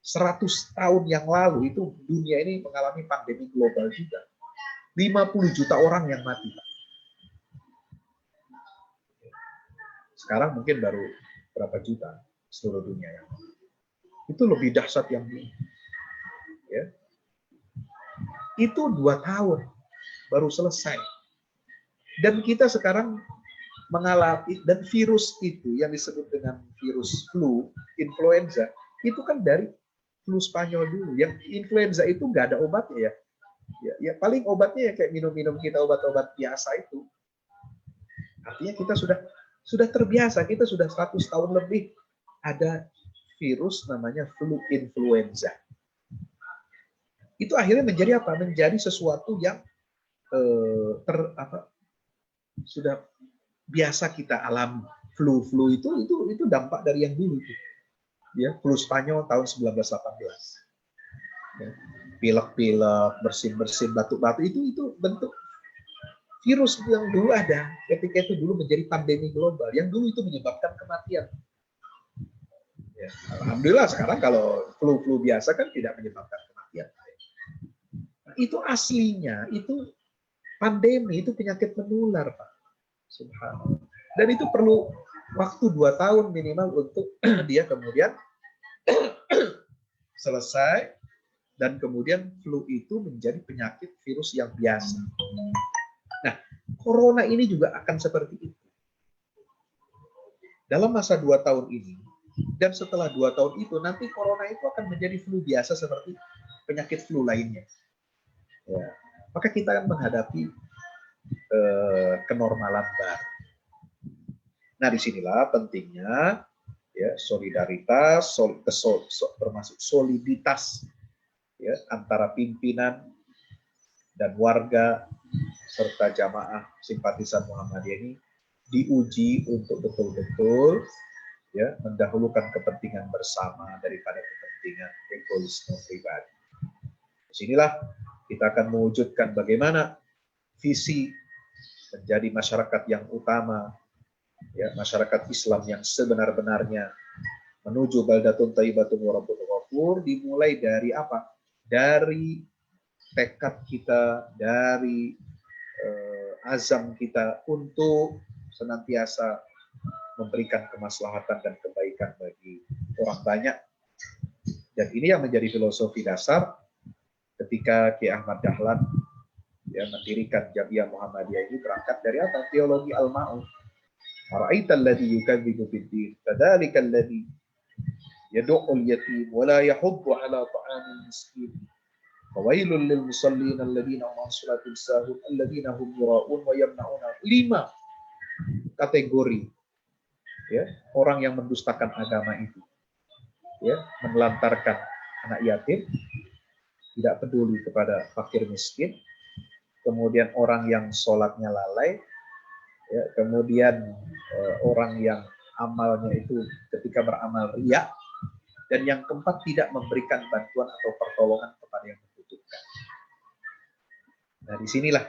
100 tahun yang lalu itu dunia ini mengalami pandemi global juga. 50 juta orang yang mati, Pak. Sekarang mungkin baru berapa juta seluruh dunia yang mati. Itu lebih dahsyat yang ini. Ya. Itu 2 tahun baru selesai. Dan kita sekarang mengalami, dan virus itu yang disebut dengan virus flu, influenza, itu kan dari flu Spanyol dulu. Yang influenza itu nggak ada obatnya ya. Ya paling obatnya ya kayak minum-minum kita obat-obat biasa itu. Artinya kita sudah terbiasa, kita sudah 100 tahun lebih ada virus namanya flu influenza. Itu akhirnya menjadi apa? Menjadi sesuatu yang sudah biasa kita alami. Flu itu dampak dari yang dulu. Ya, flu Spanyol tahun 1918. Ya, pilek-pilek, bersin-bersin, batuk-batuk itu bentuk virus yang dulu ada. Ketika itu dulu menjadi pandemi global. Yang dulu itu menyebabkan kematian. Ya, alhamdulillah sekarang kalau flu-flu biasa kan tidak menyebabkan kematian. Nah, itu aslinya itu pandemi, itu penyakit menular, Pak. Subhanallah. Dan itu perlu waktu 2 tahun minimal untuk dia kemudian selesai, dan kemudian flu itu menjadi penyakit virus yang biasa. Nah, corona ini juga akan seperti itu. Dalam masa 2 tahun ini, dan setelah 2 tahun itu, nanti corona itu akan menjadi flu biasa seperti penyakit flu lainnya. Ya. Maka kita akan menghadapi kenormalan baru. Nah, disinilah pentingnya ya solidaritas, termasuk soliditas ya antara pimpinan dan warga serta jamaah simpatisan Muhammadiyah ini diuji untuk betul-betul ya mendahulukan kepentingan bersama daripada kepentingan egoisme pribadi. Disinilah kita akan mewujudkan bagaimana visi menjadi masyarakat yang utama, ya, masyarakat Islam yang sebenar-benarnya menuju baldatun thayyibatun wa rabbun ghafur, dimulai dari apa? Dari tekad kita, dari azam kita untuk senantiasa memberikan kemaslahatan dan kebaikan bagi orang banyak. Dan ini yang menjadi filosofi dasar ketika Ki Ahmad Dahlan ya mendirikan Jamiah Muhammadiyah ini berangkat dari apa? Teologi al-ma'un. Ara'aital ladzi yukadzibu bid-din, fadzalika alladzi yad'ul yatim wa la yahuddu 'ala ta'amil miskin. Fawailul lil musallin alladziina hum 'an shalatil sahun alladziina hum yura'un wa yamna'una. 5 kategori ya, orang yang mendustakan agama itu. Ya, menelantarkan anak yatim, tidak peduli kepada fakir miskin, kemudian orang yang sholatnya lalai, ya, kemudian orang yang amalnya itu ketika beramal riya, dan yang keempat tidak memberikan bantuan atau pertolongan kepada yang membutuhkan. Nah, disinilah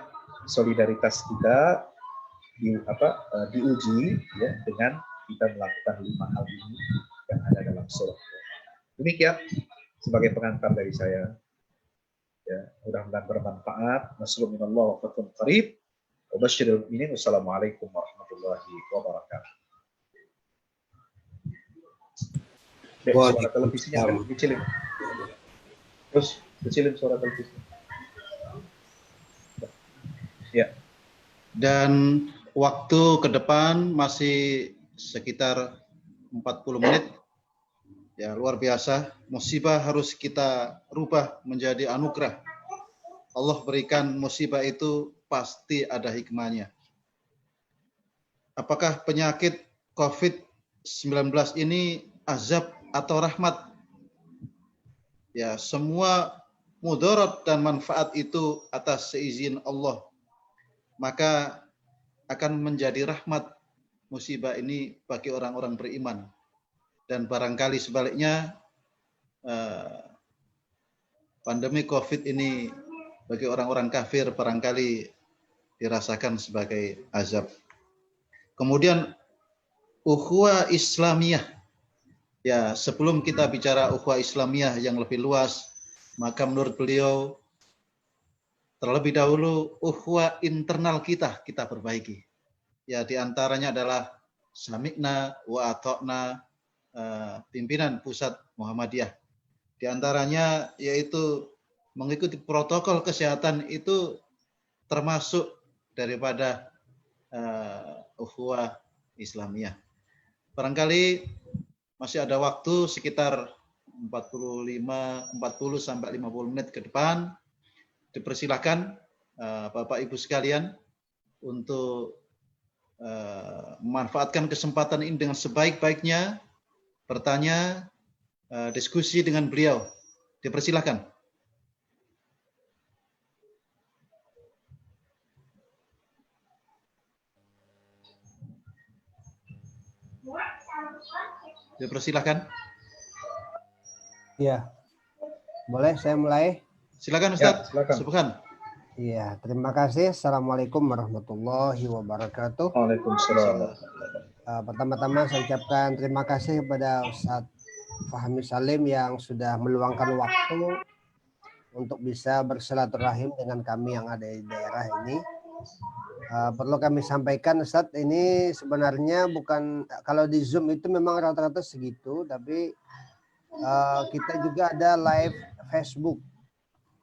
solidaritas kita diuji ya dengan kita melakukan 5 hal ini yang ada dalam surah. Demikian sebagai pengantar dari saya. Ya, mudah-mudahan bermanfaat. Nasrul minallah wa fathun qarib. Wa basyiril mu'minin. Wassalamualaikum warahmatullahi wabarakatuh. Suara televisinya kan kecilin. Terus kecilin suara televisi. Ya. Dan waktu ke depan masih sekitar 40 menit. Ya, luar biasa. Musibah harus kita rubah menjadi anugerah. Allah berikan musibah itu pasti ada hikmahnya. Apakah penyakit COVID-19 ini azab atau rahmat? Ya, semua mudarat dan manfaat itu atas seizin Allah. Maka akan menjadi rahmat musibah ini bagi orang-orang beriman. Dan barangkali sebaliknya pandemi COVID ini bagi orang-orang kafir barangkali dirasakan sebagai azab. Kemudian ukhuwah Islamiyah. Ya, sebelum kita bicara ukhuwah Islamiyah yang lebih luas, maka menurut beliau terlebih dahulu ukhuwah internal kita perbaiki. Ya, diantaranya adalah sami'na wa ata'na, pimpinan pusat Muhammadiyah. Di antaranya yaitu mengikuti protokol kesehatan itu termasuk daripada ukhuwah Islamiyah. Barangkali masih ada waktu sekitar 40 sampai 50 menit ke depan. Dipersilakan Bapak Ibu sekalian untuk memanfaatkan kesempatan ini dengan sebaik-baiknya, bertanya, diskusi dengan beliau. Dipersilakan. Dipersilakan. Iya. Boleh saya mulai? Silakan Ustaz. Ya, silakan. Subhan. Iya, terima kasih. Assalamualaikum warahmatullahi wabarakatuh. Waalaikumsalam. Pertama-tama saya ucapkan terima kasih kepada Ustadz Fahmi Salim yang sudah meluangkan waktu untuk bisa bersilaturahim dengan kami yang ada di daerah ini. Perlu kami sampaikan, Ustadz, ini sebenarnya bukan, kalau di Zoom itu memang rata-rata segitu, tapi kita juga ada live Facebook.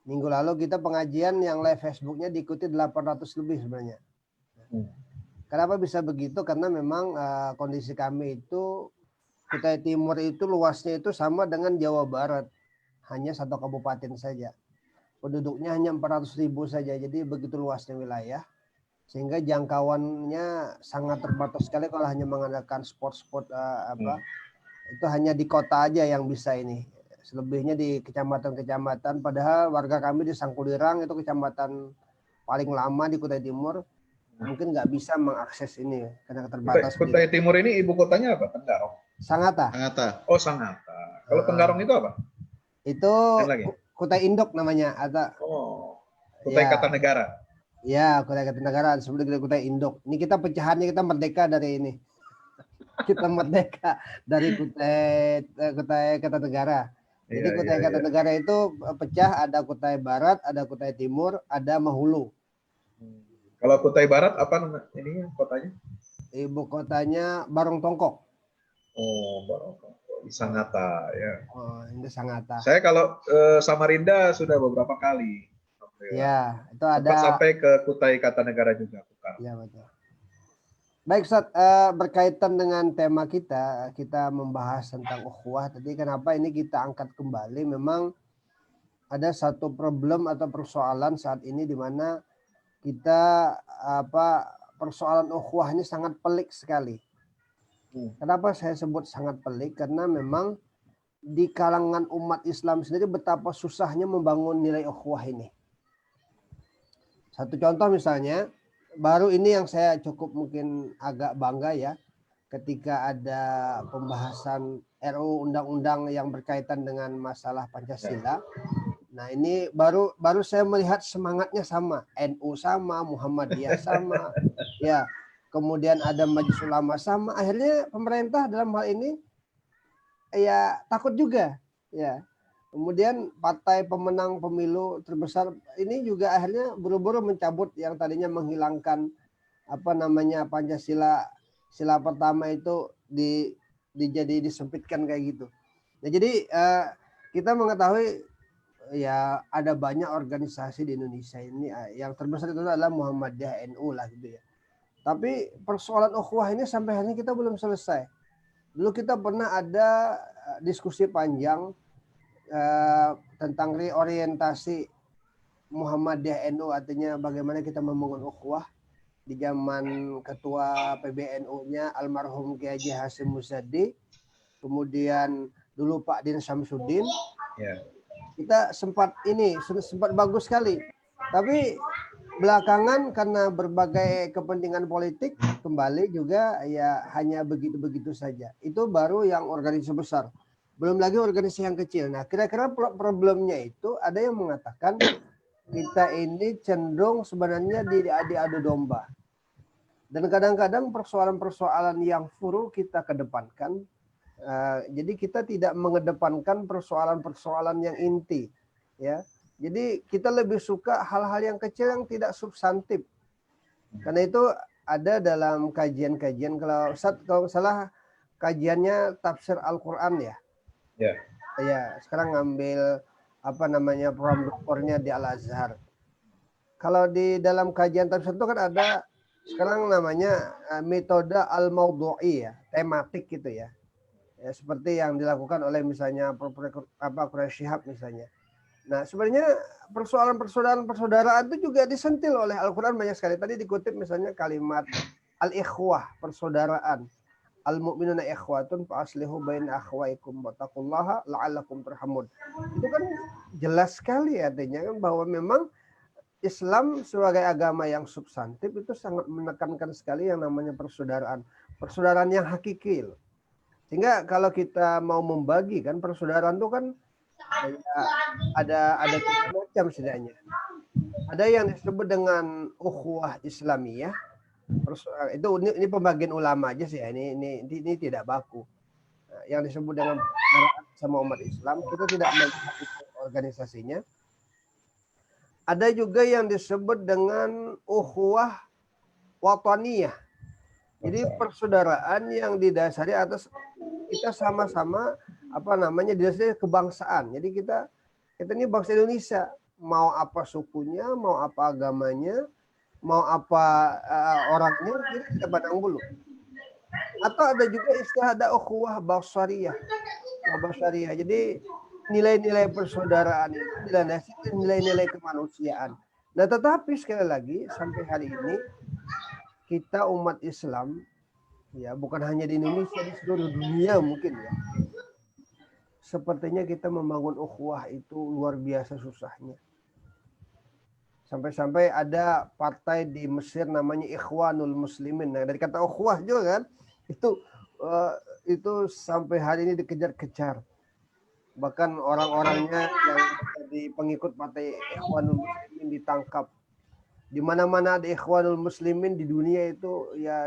Minggu lalu kita pengajian yang live Facebooknya diikuti 800 lebih sebenarnya. Kenapa bisa begitu? Karena memang kondisi kami itu, Kutai Timur itu luasnya itu sama dengan Jawa Barat. Hanya satu kabupaten saja. Penduduknya hanya 400.000 saja. Jadi begitu luasnya wilayah. Sehingga jangkauannya sangat terbatas sekali kalau hanya mengandalkan spot-spot itu hanya di kota aja yang bisa ini. Selebihnya di kecamatan-kecamatan, padahal warga kami di Sangkulirang itu kecamatan paling lama di Kutai Timur, mungkin nggak bisa mengakses ini karena terbatas. Kutai Timur ini ibu kotanya apa? Tenggarong. Sangatta. Oh, Sangatta. Kalau Tenggarong itu apa? Itu Kutai Indok namanya. Kutai Kartanegara. Ya, Kutai Kartanegara sebelum Kutai Indok. Ini kita pecahannya, kita merdeka dari ini. Kita merdeka dari Kutai Kartanegara. Jadi Kutai Kartanegara itu pecah, ada Kutai Barat, ada Kutai Timur, ada Mahulu. Kalau Kutai Barat apa namanya ini kotanya? Ibu kotanya Barong Tongkok. Oh, Barong Tongkok di Sangatta ya. Oh, ini Sangatta. Saya kalau Samarinda sudah beberapa kali. Ya, itu ada sampai ke Kutai Kartanegara juga. Ya, betul. Baik, Ustaz, berkaitan dengan tema kita membahas tentang ukhuwah. Tadi kenapa ini kita angkat kembali? Memang ada satu problem atau persoalan saat ini di mana kita persoalan ukhuwah ini sangat pelik sekali. Kenapa saya sebut sangat pelik? Karena memang di kalangan umat Islam sendiri betapa susahnya membangun nilai ukhuwah ini. Satu contoh misalnya, baru ini yang saya cukup mungkin agak bangga ya, ketika ada pembahasan RUU undang-undang yang berkaitan dengan masalah Pancasila. Nah, ini baru saya melihat semangatnya sama, NU sama, Muhammadiyah sama, ya. Kemudian ada Majelis Ulama sama. Akhirnya pemerintah dalam hal ini ya takut juga, ya. Kemudian partai pemenang pemilu terbesar ini juga akhirnya buru-buru mencabut yang tadinya menghilangkan Pancasila, sila pertama itu disempitkan kayak gitu. Nah, jadi kita mengetahui ya ada banyak organisasi di Indonesia ini, yang terbesar itu adalah Muhammadiyah, NU lah gitu ya. Tapi persoalan ukhuwah ini sampai hari ini kita belum selesai. Dulu kita pernah ada diskusi panjang tentang reorientasi Muhammadiyah, NU, artinya bagaimana kita membangun ukhuwah di zaman ketua PBNU-nya almarhum Kiai Haji Hasyim Muzadi, kemudian dulu Pak Din Syamsuddin. Kita sempat bagus sekali, tapi belakangan karena berbagai kepentingan politik kembali juga ya hanya begitu-begitu saja. Itu baru yang organisasi besar. Belum lagi organisasi yang kecil. Nah, kira-kira problemnya itu ada yang mengatakan kita ini cenderung sebenarnya diadu domba. Dan kadang-kadang persoalan-persoalan yang furu kita kedepankan. Jadi kita tidak mengedepankan persoalan-persoalan yang inti. Ya. Jadi kita lebih suka hal-hal yang kecil yang tidak substantif. Karena itu ada dalam kajian-kajian, kalau salah kajiannya tafsir Al-Quran ya. Ya, sekarang ngambil program doktornya di Al-Azhar. Kalau di dalam kajian tafsir itu kan ada sekarang namanya metode al-maudhu'i ya, tematik gitu ya. Ya, seperti yang dilakukan oleh misalnya Quraish Shihab misalnya. Nah, sebenarnya persaudaraan itu juga disentil oleh Al-Quran banyak sekali. Tadi dikutip misalnya kalimat al-ikhwah, persaudaraan. Al-mu'minuna ikhwatun fa aslihu baina akhwaikum wattaqullaha la'allakum turhamun. Itu kan jelas sekali artinya kan bahwa memang Islam sebagai agama yang substantif itu sangat menekankan sekali yang namanya persaudaraan. Persaudaraan yang hakiki. Sehingga kalau kita mau membagi kan persaudaraan itu kan ada tiga macam setidaknya. Ada yang disebut dengan ukhuwah Islamiyah. Ini pembagian ulama aja sih ya. Ini tidak baku. Yang disebut dengan persaudaraan sama umat Islam, kita tidak melihat organisasinya. Ada juga yang disebut dengan ukhuwah wataniyah. Jadi persaudaraan yang didasari atas kita sama-sama didasari kebangsaan. Jadi kita ini bangsa Indonesia, mau apa sukunya, mau apa agamanya, mau apa orangnya, kita tidak pandang bulu. Atau ada juga istilah ada ukhuwah basariyah. Jadi nilai-nilai persaudaraan itu dilandasi nilai-nilai kemanusiaan. Nah, tetapi sekali lagi sampai hari ini kita umat Islam, ya bukan hanya di Indonesia, di seluruh dunia mungkin ya, sepertinya kita membangun ukhuwah itu luar biasa susahnya. Sampai-sampai ada partai di Mesir namanya Ikhwanul Muslimin. Nah, dari kata ukhuwah juga kan, itu sampai hari ini dikejar-kejar. Bahkan orang-orangnya yang di pengikut partai Ikhwanul Muslimin ditangkap. Di mana-mana ada Ikhwanul Muslimin di dunia itu ya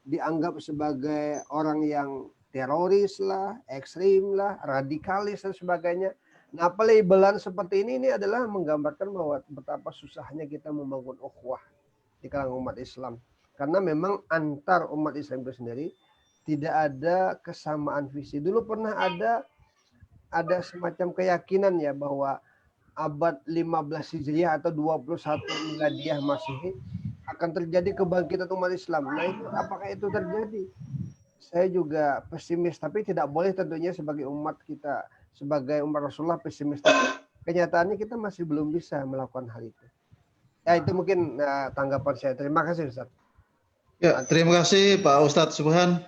dianggap sebagai orang yang teroris lah, ekstrim lah, radikalis dan sebagainya. Nah, pelabelan seperti ini adalah menggambarkan bahwa betapa susahnya kita membangun ukhuwah di kalangan umat Islam. Karena memang antar umat Islam itu sendiri tidak ada kesamaan visi. Dulu pernah ada semacam keyakinan ya bahwa abad 15 Hijriah atau 21 Miladiyah Masehi akan terjadi kebangkitan umat Islam. Nah, apakah itu terjadi? Saya juga pesimis, tapi tidak boleh tentunya sebagai umat kita, sebagai umat Rasulullah pesimis. Tapi kenyataannya kita masih belum bisa melakukan hal itu. Ya, itu mungkin tanggapan saya. Terima kasih, Ustaz. Ya, terima kasih Pak Ustadz Subhan.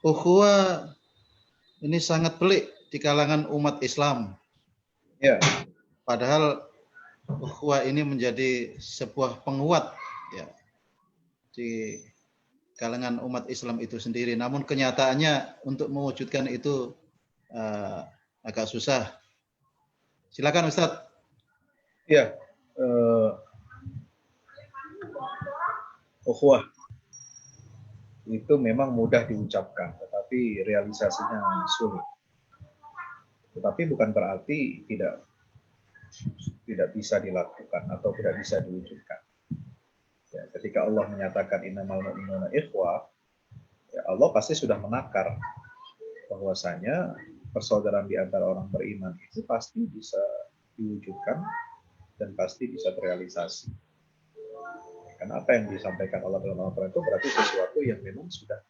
Ukhuwah ini sangat pelik di kalangan umat Islam. Ya. Padahal ukhuwah ini menjadi sebuah penguat ya di kalangan umat Islam itu sendiri. Namun kenyataannya untuk mewujudkan itu agak susah. Silakan Ustadz. Ya, ukhuwah itu memang mudah diucapkan, tetapi realisasinya sulit. Tetapi bukan berarti tidak bisa dilakukan atau tidak bisa diwujudkan. Ya, ketika Allah menyatakan innamal mu'minuna ikhwah, ya Allah pasti sudah menakar bahwasanya persaudaraan di antara orang beriman itu pasti bisa diwujudkan dan pasti bisa terrealisasi. Karena apa yang disampaikan Allah dalam Al-Quran itu berarti sesuatu yang memang sudah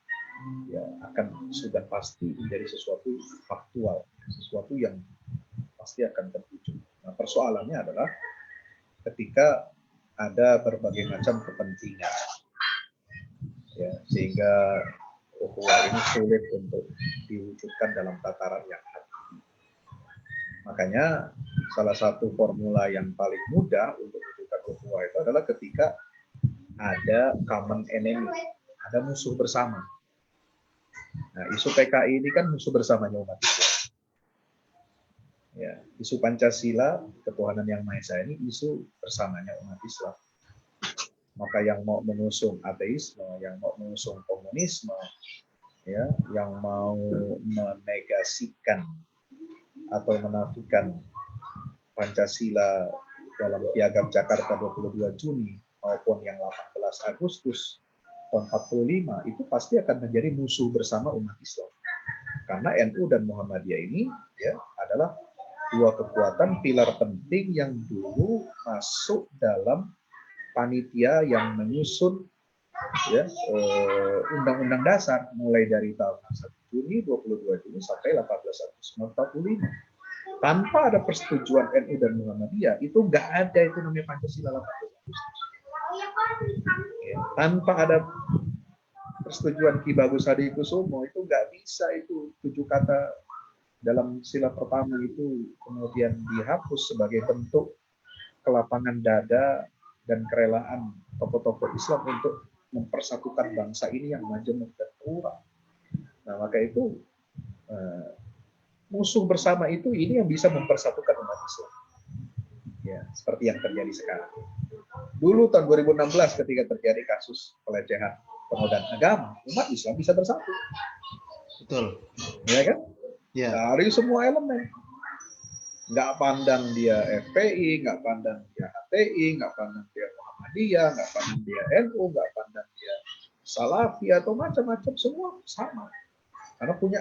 pasti menjadi sesuatu faktual, sesuatu yang pasti akan terwujud. Nah, persoalannya adalah ketika ada berbagai macam kepentingan, ya, sehingga ukhuwah ini sulit untuk diwujudkan dalam tataran yang hakiki. Makanya salah satu formula yang paling mudah untuk mewujudkan ukhuwah itu adalah ketika ada common enemy, ada musuh bersama. Nah, isu PKI ini kan musuh bersamanya umat Islam. Ya, isu Pancasila, ketuhanan yang Maha Esa ini isu bersamanya umat Islam. Maka yang mau mengusung ateisme, yang mau mengusung komunisme, ya, yang mau menegasikan atau menafikan Pancasila dalam Piagam Jakarta 22 Juni maupun yang 18 Agustus tahun 45 itu pasti akan menjadi musuh bersama umat Islam. Karena NU dan Muhammadiyah ini ya adalah dua kekuatan pilar penting yang dulu masuk dalam panitia yang menyusun ya Undang-Undang Dasar mulai dari tahun 1 Juni, 22 Juni sampai 18 Agustus 45. Tanpa ada persetujuan NU dan Muhammadiyah itu nggak ada itu namanya Pancasila 18 Agustus. Ya, tanpa ada persetujuan Ki Bagus Hadikusumo itu nggak bisa itu 7 kata dalam sila pertama itu kemudian dihapus sebagai bentuk kelapangan dada dan kerelaan tokoh-tokoh Islam untuk mempersatukan bangsa ini yang majemuk dan plural. Nah, maka itu musuh bersama itu ini yang bisa mempersatukan umat Islam. Ya, seperti yang terjadi sekarang. Dulu tahun 2016 ketika terjadi kasus pelecehan penodaan agama, umat Islam bisa bersatu. Betul. Ya kan? Ya. Dari semua elemen. Nggak pandang dia FPI, nggak pandang dia HTI, nggak pandang dia Muhammadiyah, nggak pandang dia NU, nggak pandang dia Salafi atau macam-macam, semua sama. Karena punya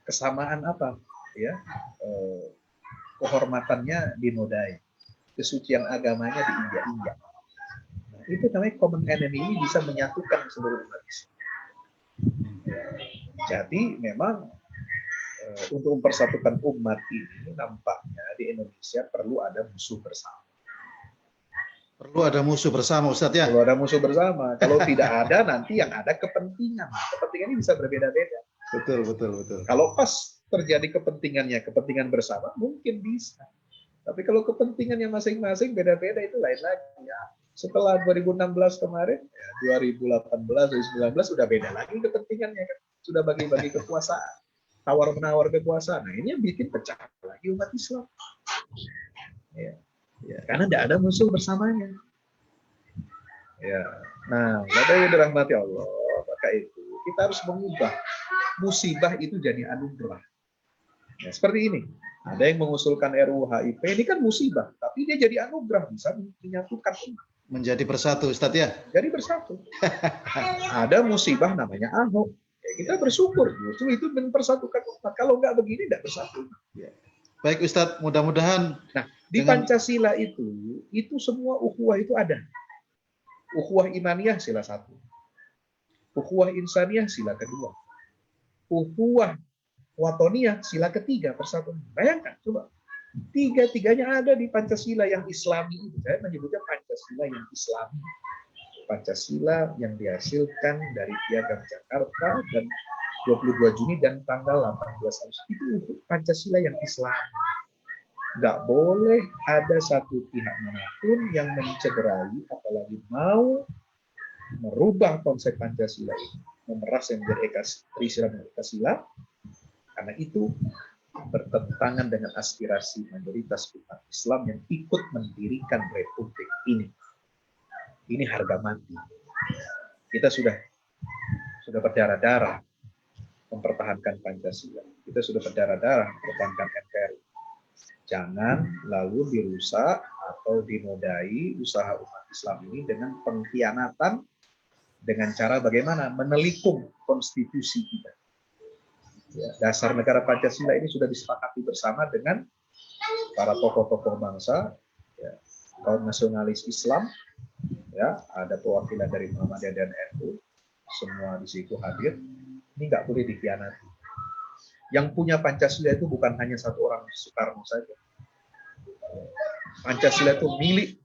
kesamaan apa? Ya, kehormatannya dinodai, kesucian agamanya diinjak-injak. Nah, itu namanya common enemy, ini bisa menyatukan seluruh umat Islam. Jadi memang untuk mempersatukan umat ini nampaknya di Indonesia perlu ada musuh bersama. Perlu ada musuh bersama, Ustadz ya. Perlu ada musuh bersama. Kalau tidak ada, nanti yang ada kepentingan. Kepentingan ini bisa berbeda-beda. Betul, betul, betul. Kalau pas terjadi kepentingannya, kepentingan bersama, mungkin bisa. Tapi kalau kepentingannya masing-masing beda-beda, itu lain lagi ya. Setelah 2016 kemarin, ya 2018, 2019 sudah beda lagi kepentingannya kan. Sudah bagi-bagi kekuasaan, tawar-menawar kekuasaan. Nah, ini yang bikin pecah lagi umat Islam. Ya. Ya, karena tidak ada musuh bersamanya. Ya. Nah, Bapak Ibu dirahmati Allah, maka itu kita harus mengubah musibah itu jadi anugerah. Ya, seperti ini. Ada yang mengusulkan RUU HIP, ini kan musibah, tapi dia jadi anugerah, bisa menyatukan umat. Menjadi bersatu, Ustadz ya. Jadi bersatu. Ada musibah namanya Ahok. Ya, kita bersyukur, justru itu mempersatukan umat. Kalau nggak begini, tidak bersatu. Ya. Baik Ustadz, mudah-mudahan. Nah, di Pancasila itu semua ukhuwah itu ada. Ukhuwah imaniyah sila 1. Ukhuwah insaniyah sila kedua. Ukhuwah watoniyah sila ketiga, persatuan. Bayangkan, coba. Tiga-tiganya ada di Pancasila yang Islami. Saya menyebutnya Pancasila yang Islami. Pancasila yang dihasilkan dari Piagam Jakarta dan 22 Juni dan tanggal 18 Agustus. Itu Pancasila yang Islami. Nggak boleh ada satu pihak manapun yang mencederai, apalagi mau merubah konsep Pancasila ini, memeras yang menjadi Pancasila, karena itu bertentangan dengan aspirasi mayoritas umat Islam yang ikut mendirikan republik ini. Ini harga mati. Kita sudah berdarah-darah mempertahankan Pancasila. Kita sudah berdarah-darah mempertahankan NKRI. Jangan lalu dirusak atau dinodai usaha umat Islam ini dengan pengkhianatan, dengan cara bagaimana menelikung konstitusi kita. Ya, dasar negara Pancasila ini sudah disepakati bersama dengan para tokoh-tokoh bangsa, ya, kaum nasionalis Islam, ya, ada perwakilan dari Muhammadiyah dan NU, semua di situ hadir. Ini nggak boleh dikhianati. Yang punya Pancasila itu bukan hanya satu orang, Soekarno saja. Pancasila itu milik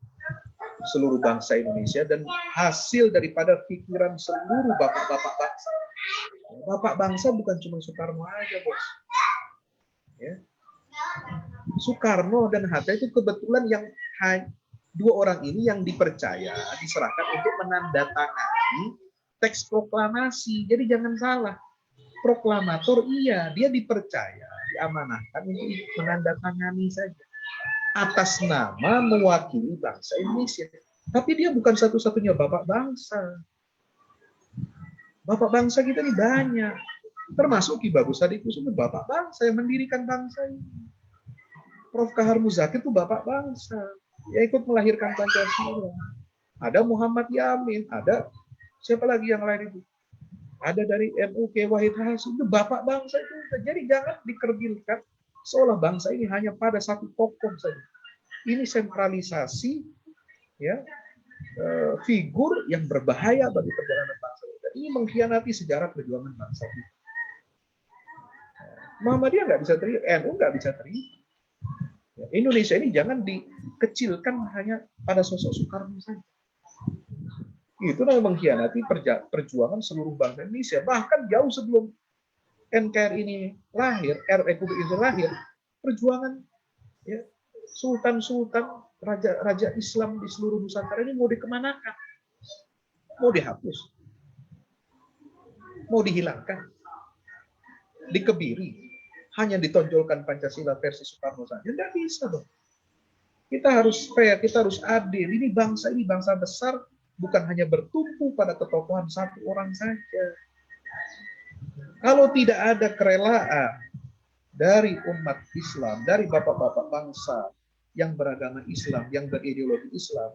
seluruh bangsa Indonesia dan hasil daripada pikiran seluruh bapak-bapak bangsa. Bapak bangsa bukan cuma Soekarno aja, bos. Ya. Soekarno dan Hatta itu kebetulan yang dua orang ini yang dipercaya, diserahkan untuk menandatangani teks proklamasi. Jadi jangan salah. Proklamator iya, dia dipercaya, diamanahkan untuk menandatangani saja atas nama mewakili bangsa Indonesia. Tapi dia bukan satu-satunya bapak bangsa. Bapak bangsa kita ini banyak. Termasuk Ki Bagus Sadikusumo, bapak bangsa yang mendirikan bangsa ini. Prof. Kahar Muzakir itu bapak bangsa. Dia ikut melahirkan Pancasila. Ada Muhammad Yamin, ada siapa lagi yang lain itu? Ada dari NU K. Wahid Hasim, itu bapak bangsa itu. Jadi jangan dikerdilkan seolah bangsa ini hanya pada satu tokoh saja. Ini sentralisasi, ya, figur yang berbahaya bagi perjalanan bangsa kita. Ini mengkhianati sejarah perjuangan bangsa kita. Muhammadiyah nggak bisa terima, NU nggak bisa terima. Indonesia ini jangan dikecilkan hanya pada sosok Soekarno saja. Itu namanya mengkhianati perjuangan seluruh bangsa Indonesia. Bahkan jauh sebelum NKRI ini lahir, Republik Indonesia lahir, perjuangan, ya, sultan-sultan, raja Islam di seluruh Nusantara ini mau dikemanakan? Mau dihapus? Mau dihilangkan? Dikebiri? Hanya ditonjolkan Pancasila versi Soekarno saja? Tidak bisa dong. Kita harus fair, kita harus adil. Ini bangsa besar, bukan hanya bertumpu pada ketokohan satu orang saja. Kalau tidak ada kerelaan, dari umat Islam, dari bapak-bapak bangsa yang beragama Islam, yang berideologi Islam,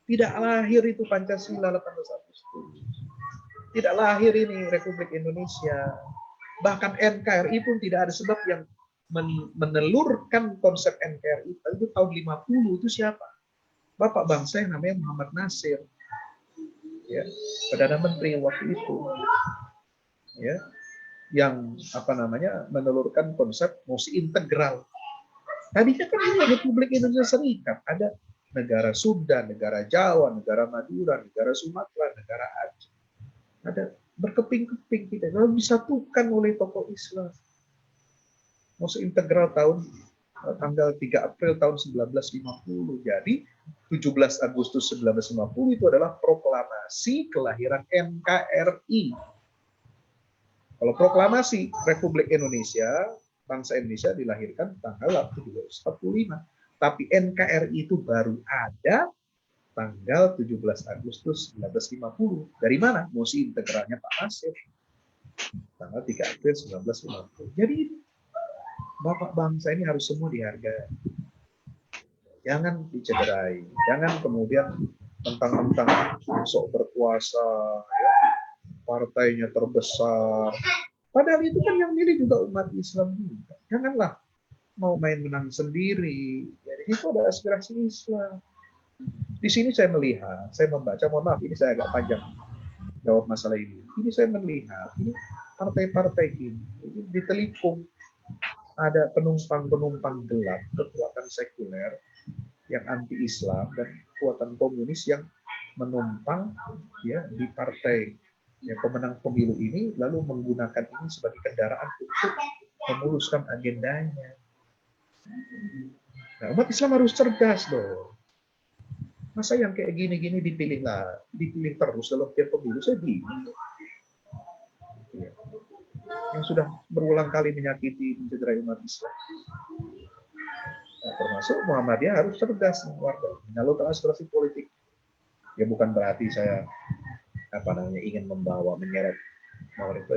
tidak lahir itu Pancasila 18 Agustus. Tidak lahir ini Republik Indonesia. Bahkan NKRI pun tidak ada sebab yang menelurkan konsep NKRI itu tahun 50 itu siapa? Bapak bangsa yang namanya Muhammad Nasir. Ya, Perdana Menteri waktu itu. Ya, yang menelurkan konsep musi integral. Tadinya kan ini Republik Indonesia Serikat, ada negara Sunda, negara Jawa, negara Madura, negara Sumatera, negara Aceh. Ada berkeping-keping kita, lalu disatukan oleh tokoh Islam. Musi integral tanggal 3 April tahun 1950. Jadi 17 Agustus 1950 itu adalah proklamasi kelahiran NKRI. Kalau proklamasi Republik Indonesia, bangsa Indonesia dilahirkan tanggal 1745. Tapi NKRI itu baru ada tanggal 17 Agustus 1950. Dari mana? Musi integralnya Pak Nasir. Tanggal 3 April 1950. Jadi Bapak bangsa ini harus semua dihargai. Jangan dicederai. Jangan kemudian mentang-mentang sok berkuasa, ya, partainya terbesar. Padahal itu kan yang milih juga umat Islam juga. Janganlah mau main menang sendiri. Jadi itu ada aspirasi Islam. Di sini saya melihat, saya membaca, mohon maaf ini saya agak panjang jawab masalah ini. Ini saya melihat, ini partai-partai ini ditelikung. Ada penumpang-penumpang gelap, kekuatan sekuler yang anti-Islam dan kekuatan komunis yang menumpang ya di partai yang pemenang pemilu ini, lalu menggunakan ini sebagai kendaraan untuk memuluskan agendanya. Nah, umat Islam harus cerdas loh. Masa yang kayak gini-gini dipilih terus dalam tiap pemilu, saya bingung. Yang sudah berulang kali menyakiti, mencederai umat Islam. Nah, termasuk Muhammadiyah harus cerdas warga menyalurkan aspirasi politik. Ya bukan berarti saya ingin menyeret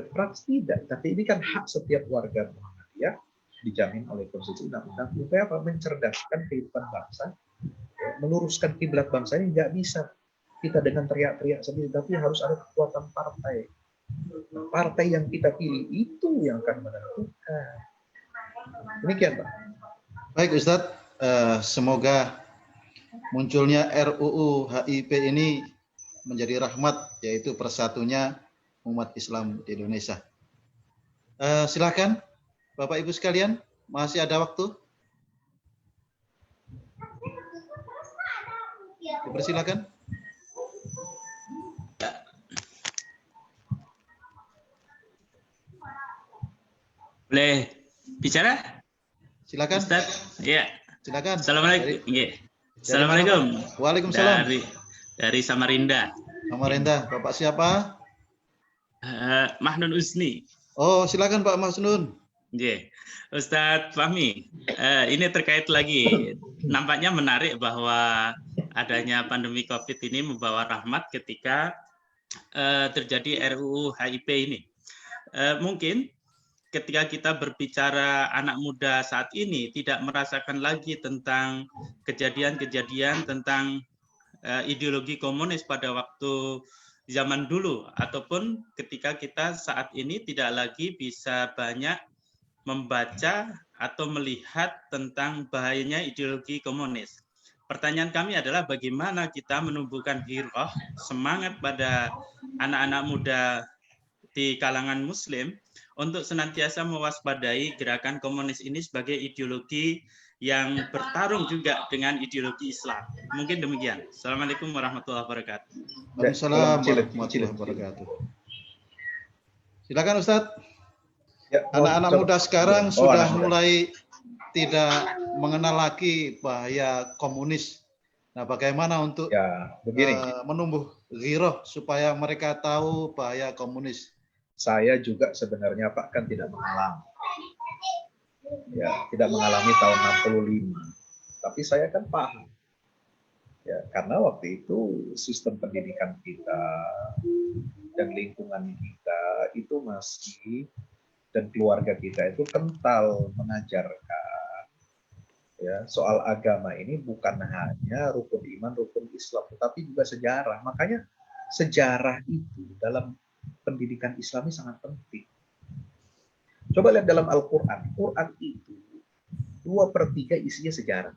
praktis tidak, tapi ini kan hak setiap warga Muhammadiyah dijamin oleh konstitusi undang-undang supaya mencerdaskan kehidupan bangsa, ya, meluruskan kiblat bangsa ini nggak bisa kita dengan teriak-teriak sendiri, tapi harus ada kekuatan partai. Partai yang kita pilih itu yang akan menentukan. Demikian, Pak. Baik, Ustadz. Semoga munculnya RUU HIP ini menjadi rahmat, yaitu persatunya umat Islam di Indonesia. Silakan, Bapak Ibu sekalian, masih ada waktu. Dipersilakan. Boleh bicara? Silakan. Ustaz? Ya. Silakan. Assalamualaikum. Assalamualaikum. Waalaikumsalam. Dari Samarinda. Samarinda. Bapak siapa? Mahnun Usni. Oh, silakan Pak Mahnun. Ustadz Fahmi, ini terkait lagi. Nampaknya menarik bahwa adanya pandemi COVID ini membawa rahmat ketika terjadi RUU HIP ini. Mungkin ketika kita berbicara anak muda saat ini tidak merasakan lagi tentang kejadian-kejadian tentang ideologi komunis pada waktu zaman dulu, ataupun ketika kita saat ini tidak lagi bisa banyak membaca atau melihat tentang bahayanya ideologi komunis. Pertanyaan kami adalah bagaimana kita menumbuhkan hiroh, semangat pada anak-anak muda di kalangan Muslim untuk senantiasa mewaspadai gerakan komunis ini sebagai ideologi yang bertarung juga dengan ideologi Islam. Mungkin demikian. Assalamualaikum warahmatullahi wabarakatuh. Waalaikumsalam warahmatullahi wabarakatuh. Silakan Ustadz. Ya, anak-anak muda sekarang sudah mulai tidak mengenal lagi bahaya komunis. Nah, bagaimana untuk menumbuh ghiroh supaya mereka tahu bahaya komunis? Saya juga sebenarnya Pak kan tidak mengalami. Ya, tidak mengalami tahun 65. Tapi saya kan paham. Ya, karena waktu itu sistem pendidikan kita dan lingkungan kita itu masih dan keluarga kita itu kental mengajarkan ya soal agama ini bukan hanya rukun iman, rukun Islam, tetapi juga sejarah. Makanya sejarah itu dalam pendidikan Islami sangat penting. Coba lihat dalam Al-Quran. Quran itu 2/3 isinya sejarah.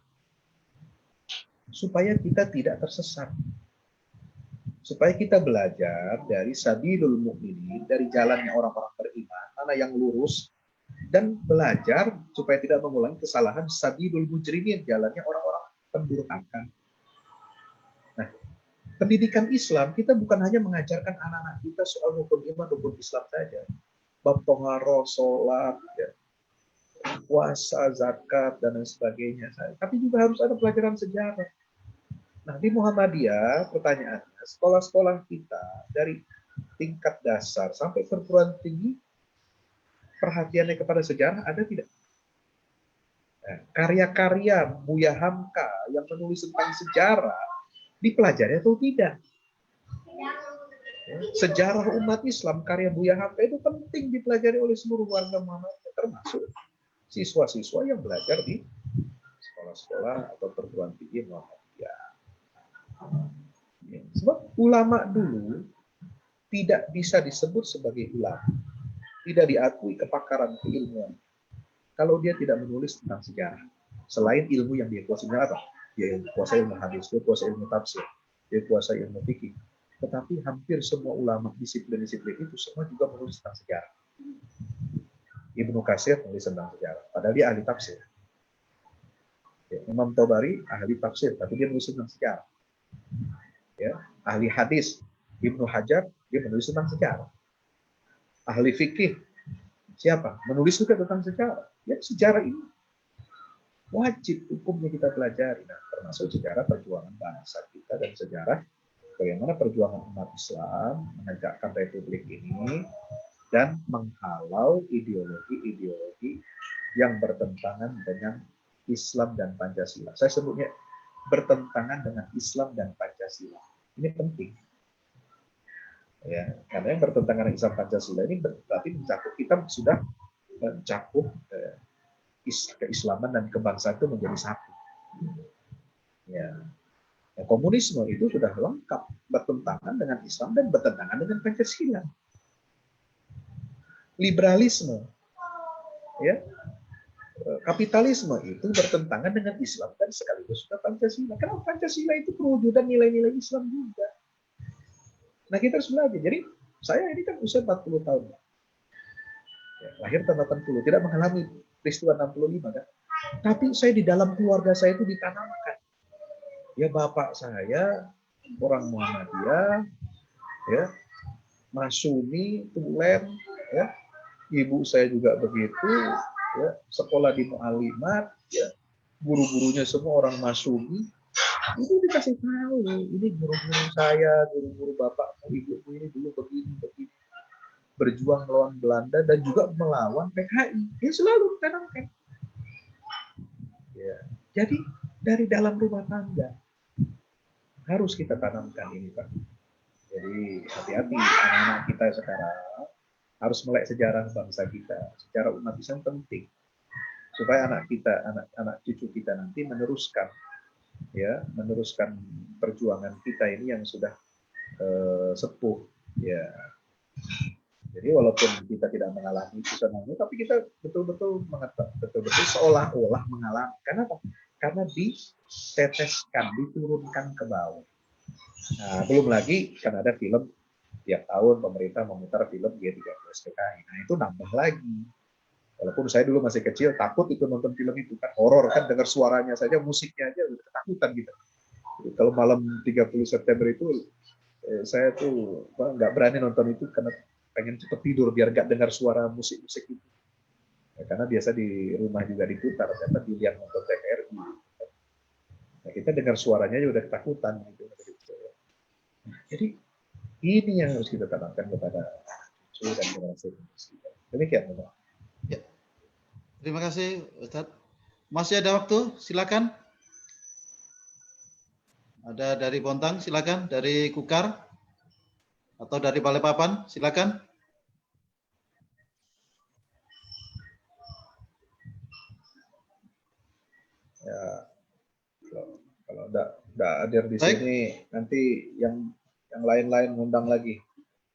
Supaya kita tidak tersesat. Supaya kita belajar dari sabilul mu'minin, dari jalannya orang-orang beriman, mana yang lurus, dan belajar supaya tidak mengulangi kesalahan sabilul mujrimin, jalannya orang-orang pendurhaka. Nah, pendidikan Islam, kita bukan hanya mengajarkan anak-anak kita soal rukun iman, rukun Islam saja. Bab toharoh, sholat, ya, puasa, zakat, dan lain sebagainya. Tapi juga harus ada pelajaran sejarah. Nah, di Muhammadiyah, pertanyaannya, sekolah-sekolah kita dari tingkat dasar sampai perguruan tinggi, perhatiannya kepada sejarah ada tidak? Karya-karya Buya Hamka yang menulis tentang sejarah, dipelajari atau tidak? Sejarah umat Islam, karya Buya Hamka itu penting dipelajari oleh seluruh warga Muhammadiyah, termasuk siswa-siswa yang belajar di sekolah-sekolah atau perguruan tinggi Muhammadiyah. Sebab ulama dulu tidak bisa disebut sebagai ulama, tidak diakui kepakaran keilmuan kalau dia tidak menulis tentang sejarah. Selain ilmu yang dia kuasai apa? Dia kuasai ilmu hadis, dia kuasai ilmu tafsir, dia kuasai ilmu fikih. Tetapi hampir semua ulama disiplin-disiplin itu semua juga menulis tentang sejarah. Ibnu Katsir menulis tentang sejarah, padahal dia ahli tafsir. Imam Tabari ahli tafsir, tapi dia menulis tentang sejarah. Ya, ahli hadis Ibnu Hajar dia menulis tentang sejarah. Ahli fikih siapa? Menulis juga tentang sejarah. Ya, sejarah ini wajib hukumnya kita pelajari. Nah, termasuk sejarah perjuangan bangsa kita dan sejarah bagaimana perjuangan umat Islam menegakkan republik ini dan menghalau ideologi-ideologi yang bertentangan dengan Islam dan Pancasila. Saya sebutnya bertentangan dengan Islam dan Pancasila. Ini penting. Ya, karena yang bertentangan dengan Islam Pancasila ini berarti mencakup, kita sudah mencakup keislaman dan kebangsaan itu menjadi satu. Ya. Ya, komunisme itu sudah lengkap bertentangan dengan Islam dan bertentangan dengan Pancasila. Liberalisme, ya, kapitalisme itu bertentangan dengan Islam dan sekaligus juga Pancasila. Karena Pancasila itu perwujudan nilai-nilai Islam juga. Nah, kita harus belajar. Jadi, saya ini kan usia 40 tahun. Ya, lahir tahun 80, tidak mengalami peristiwa 65 kan. Tapi saya di dalam keluarga saya itu ditanamkan. Ya, bapak saya orang Muhammadiyah, ya, Masumi, Tulen, ya, ibu saya juga begitu, ya, sekolah di Mu'alimat, ya, guru-gurunya semua orang Masumi. Itu dikasih tahu, ini guru-guru saya, guru-guru bapakmu, ibumu ini dulu begini, berjuang melawan Belanda dan juga melawan PKI. Dia selalu ditanamkan. Ya. Jadi dari dalam rumah tangga harus kita tanamkan ini, Pak. Jadi hati-hati anak-anak kita sekarang harus melek sejarah bangsa kita, sejarah umat Islam penting supaya anak kita, anak-anak cucu kita nanti meneruskan, ya, meneruskan perjuangan kita ini yang sudah sepuh, ya. Jadi walaupun kita tidak mengalami itu sebenarnya, tapi kita betul-betul mengatakan, betul-betul seolah-olah mengalami. Kenapa? Karena diteteskan, diturunkan ke bawah. Nah, belum lagi kan ada film tiap tahun pemerintah memutar film G30 PKI. Nah, itu nambah lagi. Walaupun saya dulu masih kecil takut itu nonton film itu, kan horor kan, dengar suaranya saja, musiknya aja udah ketakutan gitu. Jadi, kalau malam 30 September itu saya tuh nggak berani nonton itu karena pengen cepet tidur biar nggak dengar suara musik-musik itu. Ya, karena biasa di rumah juga diputar, karena dilihat nonton TVRI. Nah, kita dengar suaranya aja udah ketakutan gitu. Jadi ini yang harus kita tanamkan kepada cucu dan generasi kita. Demikian, Bapak. Ya. Terima kasih, Ustadz. Masih ada waktu, silakan. Ada dari Bontang, silakan. Dari Kukar atau dari Balikpapan, silakan. Ya, kalau enggak hadir di Baik. sini, nanti yang lain-lain ngundang lagi.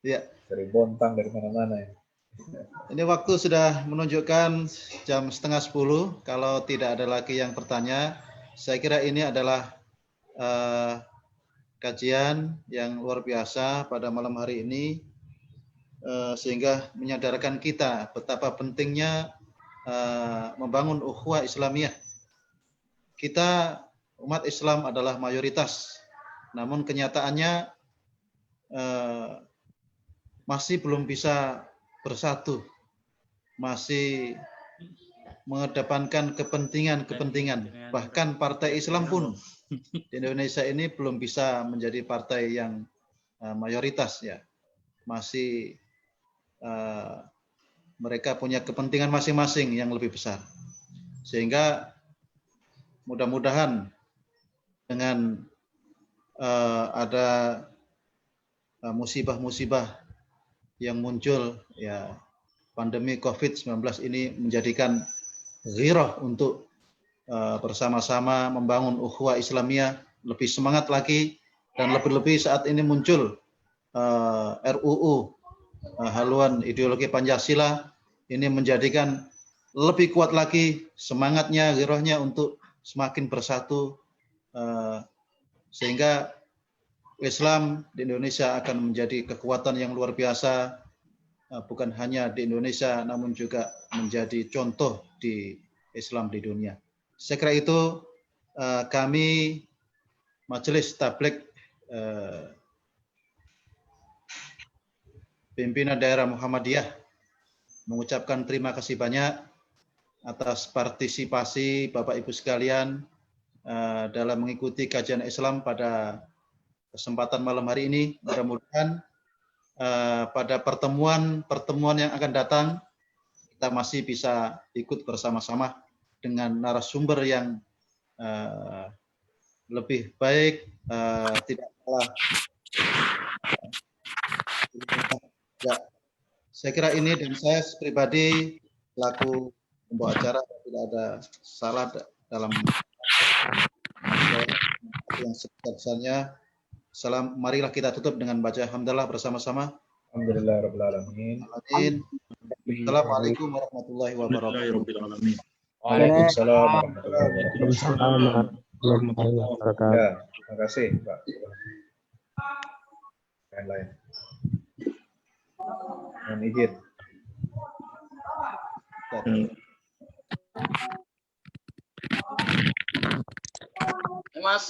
Ya, Dari Bontang, dari mana-mana ya. ini waktu sudah menunjukkan jam 9:30. Kalau tidak ada lagi yang bertanya, saya kira ini adalah kajian yang luar biasa pada malam hari ini, sehingga menyadarkan kita betapa pentingnya membangun ukhuwah Islamiyah. Kita umat Islam adalah mayoritas, namun kenyataannya masih belum bisa bersatu, masih mengedepankan kepentingan. Bahkan partai Islam pun di Indonesia ini belum bisa menjadi partai yang mayoritas ya. Masih mereka punya kepentingan masing-masing yang lebih besar. Sehingga mudah-mudahan dengan ada musibah-musibah yang muncul ya, pandemi COVID-19 ini menjadikan ghirah untuk bersama-sama membangun ukhuwah Islamiyah lebih semangat lagi, dan lebih-lebih saat ini muncul RUU haluan ideologi Pancasila, ini menjadikan lebih kuat lagi semangatnya, ghirahnya untuk semakin bersatu, sehingga Islam di Indonesia akan menjadi kekuatan yang luar biasa, bukan hanya di Indonesia namun juga menjadi contoh di Islam di dunia. Saya kira itu kami Majelis Tabligh Pimpinan Daerah Muhammadiyah mengucapkan terima kasih banyak atas partisipasi Bapak Ibu sekalian dalam mengikuti kajian Islam pada kesempatan malam hari ini. Mudah-mudahan pada pertemuan yang akan datang kita masih bisa ikut bersama-sama dengan narasumber yang lebih baik, tidak kalah. Ya, saya kira ini, dan saya pribadi selaku pembawa acara tidak ada salah dalam yang sebesar-besarnya. Marilah kita tutup dengan baca hamdalah bersama-sama. Alhamdulillahirabbil alamin. Amin. Assalamualaikum warahmatullahi wabarakatuh. Waalaikumsalam warahmatullahi wabarakatuh. Ya, terima kasih, Pak. Lain-lain. Mohon izin. Mas.